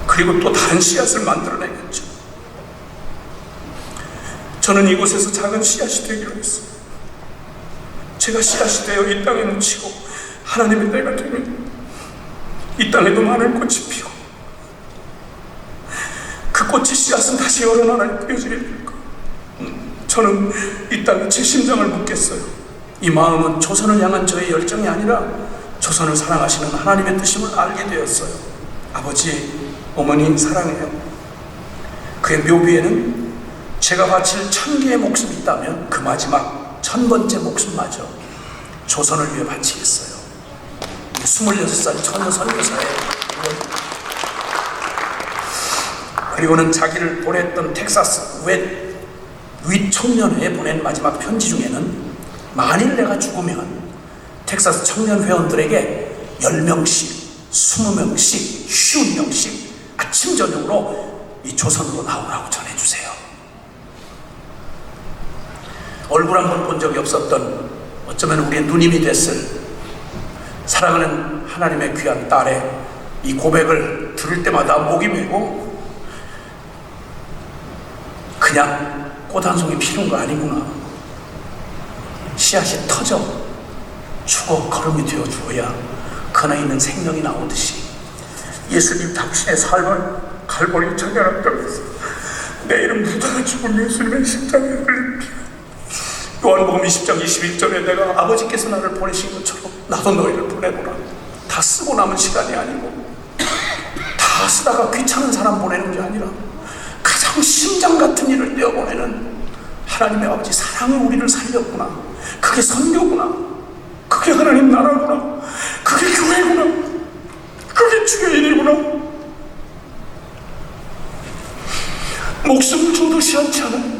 그리고 또 다른 씨앗을 만들어내겠죠. 저는 이곳에서 작은 씨앗이 되기로 했어요. 제가 씨앗이 되어 이 땅에 묻히고 하나님의 때가 되면 이 땅에도 많은 꽃이 피고 그 꽃의 씨앗은 다시 여러 나라에 뿌려지게 될 거예요. 저는 이 땅에 제 심장을 묻겠어요. 이 마음은 조선을 향한 저의 열정이 아니라 조선을 사랑하시는 하나님의 뜻임을 알게 되었어요. 아버지, 어머니 사랑해요. 그의 묘비에는 제가 바칠 1000개의 목숨이 있다면 그 마지막 1000번째 목숨마저 조선을 위해 바치겠어요. 26살 처녀 선교사의 그리고는 자기를 보냈던 텍사스 윗 청년회에 보낸 마지막 편지 중에는 만일 내가 죽으면 텍사스 청년 회원들에게 10명씩, 20명씩, 50명씩 아침 저녁으로 이 조선으로 나오라고 전해주세요. 얼굴 한 번 본 적이 없었던, 어쩌면 우리의 누님이 됐을 사랑하는 하나님의 귀한 딸의 이 고백을 들을 때마다 목이 메고 그냥 꽃 한 송이 피는 거 아니구나. 씨앗이 터져 죽어 걸음이 되어 주어야 그 안에 있는 생명이 나오듯이 예수님 당신의 삶을 갈보리 천연한 땅에서 내일은 묻어가 죽은 예수님의 십자가에 흘린 피. 요한복음 20장 21절에 내가 아버지께서 나를 보내신 것처럼 나도 너희를 보내노라. 다 쓰고 남은 시간이 아니고 다 쓰다가 귀찮은 사람 보내는 게 아니라 가장 심장 같은 일을 떼어보내는 하나님의 아버지 사랑이 우리를 살렸구나. 그게 선교구나. 그게 하나님 나라구나. 그게 교회구나. 그게 주의 일이구나. 목숨을 줘도 시원치 않은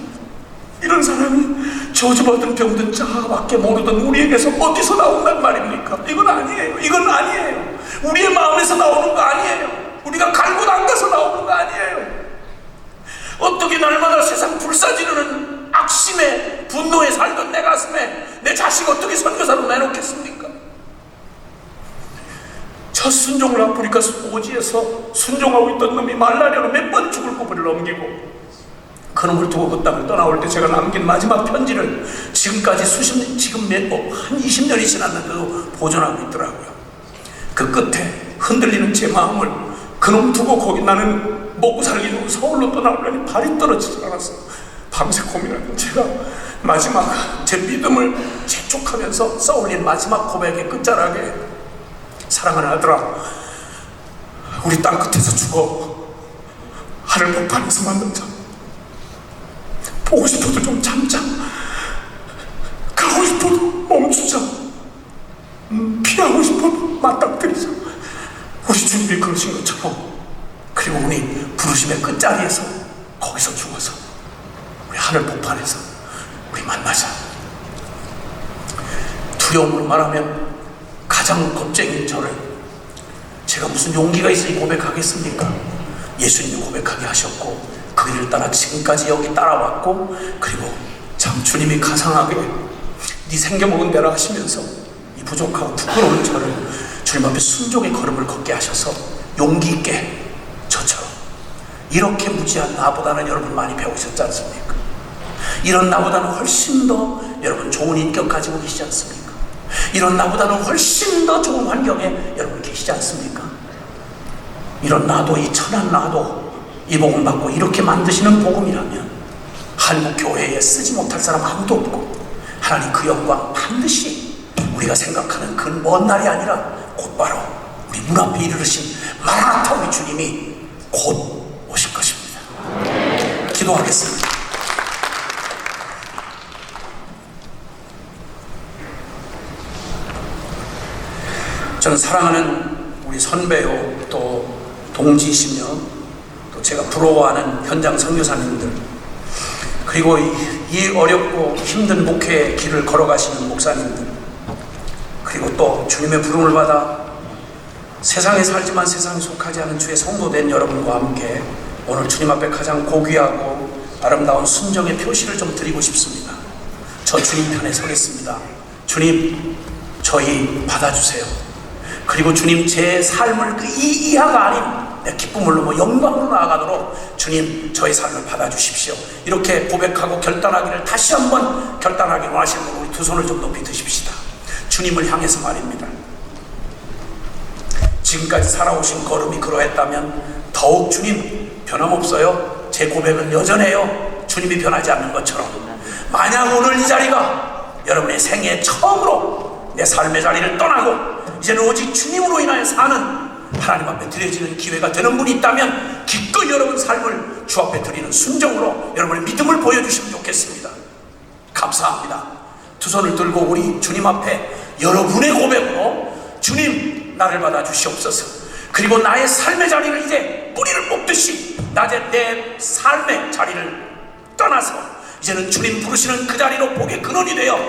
이런 사람이 저주받은 병든 자밖에 모르던 우리에게서 어디서 나온단 말입니까? 이건 아니에요. 이건 아니에요. 우리의 마음에서 나오는 거 아니에요. 우리가 갈고 닦아서 나오는 거 아니에요. 어떻게 날마다 세상 불사지르는 악심에 분노에 살던 내 가슴에 내 자식 어떻게 선교사로 내놓겠습니까? 첫 순종을 아프리카 오지에서 순종하고 있던 놈이 말라리아로 몇 번 죽을 고비를 넘기고 그놈을 두고 그 땅을 떠나올 때 제가 남긴 마지막 편지를 지금까지 한 20년이 지났는데도 보존하고 있더라고요. 그 끝에 흔들리는 제 마음을 그놈 두고 거기 나는 먹고 살기 좋은 서울로 떠나오려니 발이 떨어지지 않았어. 밤새 고민하고 제가 마지막 제 믿음을 재촉하면서 써올린 마지막 고백의 끝자락에 사랑하는 아들아, 우리 땅 끝에서 죽어 하늘 복판에서 만나자. 보고 싶어도 좀 참자. 가고 싶어도 멈추자. 피하고 싶어도 맞닥뜨리자. 우리 주님이 그러신 것처럼. 그리고 우리 부르심의 끝자리에서 거기서 죽어서 우리 하늘 복판에서 우리 만나자. 두려움으로 말하면 가장 겁쟁인 저를 제가 무슨 용기가 있으니 고백하겠습니까? 예수님이 고백하게 하셨고 그 일을 따라 지금까지 여기 따라왔고, 그리고 참 주님이 가상하게 네 생겨먹은 대로 하시면서 이 부족하고 부끄러운 저를 주님 앞에 순종의 걸음을 걷게 하셔서 용기 있게 저처럼 이렇게 무지한 나보다는 여러분 많이 배우셨지 않습니까? 이런 나보다는 훨씬 더 여러분 좋은 인격 가지고 계시지 않습니까? 이런 나보다는 훨씬 더 좋은 환경에 여러분 계시지 않습니까? 이런 나도, 이 천한 나도 이 복음 받고 이렇게 만드시는 복음이라면 한국 교회에 쓰지 못할 사람 아무도 없고, 하나님 그 영광 반드시 우리가 생각하는 그 먼 날이 아니라 곧바로 우리 문 앞에 이르르신 마라나타 우리 주님이 곧 오실 것입니다. 기도하겠습니다. 저는 사랑하는 우리 선배요, 또 동지이시며 또 제가 부러워하는 현장 선교사님들, 그리고 이 어렵고 힘든 목회의 길을 걸어가시는 목사님들, 그리고 또 주님의 부름을 받아 세상에 살지만 세상에 속하지 않은 주의 성도된 여러분과 함께 오늘 주님 앞에 가장 고귀하고 아름다운 순정의 표시를 좀 드리고 싶습니다. 저 주님 편에 서겠습니다. 주님, 저희 받아주세요. 그리고 주님, 제 삶을 그 이하가 아닌 내 기쁨으로 영광으로 나아가도록 주님, 저의 삶을 받아주십시오. 이렇게 고백하고 결단하기를, 다시 한번 결단하기를 원하시는 분, 우리 두 손을 좀 높이 드십시다. 주님을 향해서 말입니다. 지금까지 살아오신 걸음이 그러했다면 더욱 주님 변함없어요. 제 고백은 여전해요. 주님이 변하지 않는 것처럼. 만약 오늘 이 자리가 여러분의 생애 처음으로 내 삶의 자리를 떠나고 이제는 오직 주님으로 인하여 사는 하나님 앞에 드려지는 기회가 되는 분이 있다면 기꺼이 여러분 삶을 주 앞에 드리는 순종으로 여러분의 믿음을 보여주시면 좋겠습니다. 감사합니다. 두 손을 들고 우리 주님 앞에 여러분의 고백으로, 주님, 나를 받아주시옵소서. 그리고 나의 삶의 자리를 이제 뿌리를 뽑듯이 내 삶의 자리를 떠나서 이제는 주님 부르시는 그 자리로 복의 근원이 되어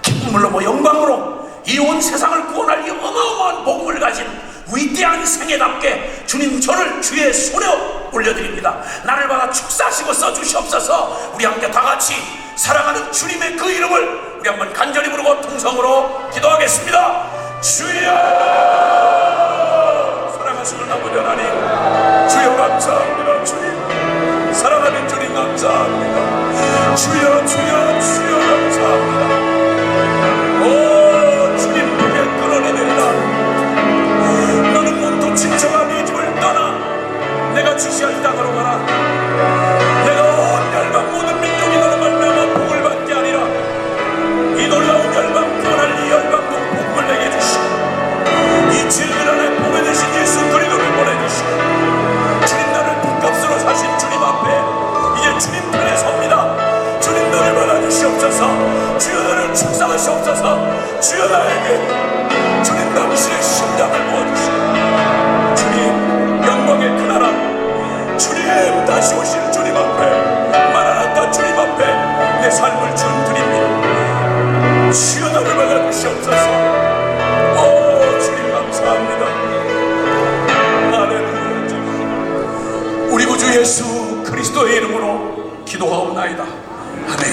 기쁨으로 영광으로 이 온 세상을 구원할 이 어마어마한 복음을 가진 위대한 생애답게 주님, 저를 주의 손에 올려드립니다. 나를 받아 축사하시고 써주시옵소서. 우리 함께 다같이 사랑하는 주님의 그 이름을 우리 한번 간절히 부르고 통성으로 기도하겠습니다. 주여, 사랑하시는 아버지 하나님, 주여 감사합니다. 주님, 사랑하는 주님 감사합니다. 주여, 주여, 주여 감사합니다. 오 주님, 복의 근원이 되리라. 너는 온통 진정한 이 집을 떠나 내가 지시할 땅으로 가라. 내가 온 열방 모든 민족이 너로 말미암아 복을 받게 하리라. 이 놀라운 열방, 구원할 이 열방국 복을 내게 주시고 이 질문 안에 복을 대신 예수 그리스도를 보내주시고 주님, 나를 빚값으로 사신 주님 앞에 이제 주님 편에 섭니다. 주님, 너를 받아주시옵소서. 주여, 너를 축사하시옵소서. 주여, 나에게 주님 당신의 심장을 부어주시고 주님, 영광의 그 나라 주님 다시 오실 주님 앞에, 마라나타 주님 앞에 내 삶을 주님 드립니다. 주여, 나를 받아주시옵소서. 오 주님 감사합니다. 할렐루야. 우리 구주 예수 그리스도의 이름으로 기도하옵나이다. 아멘.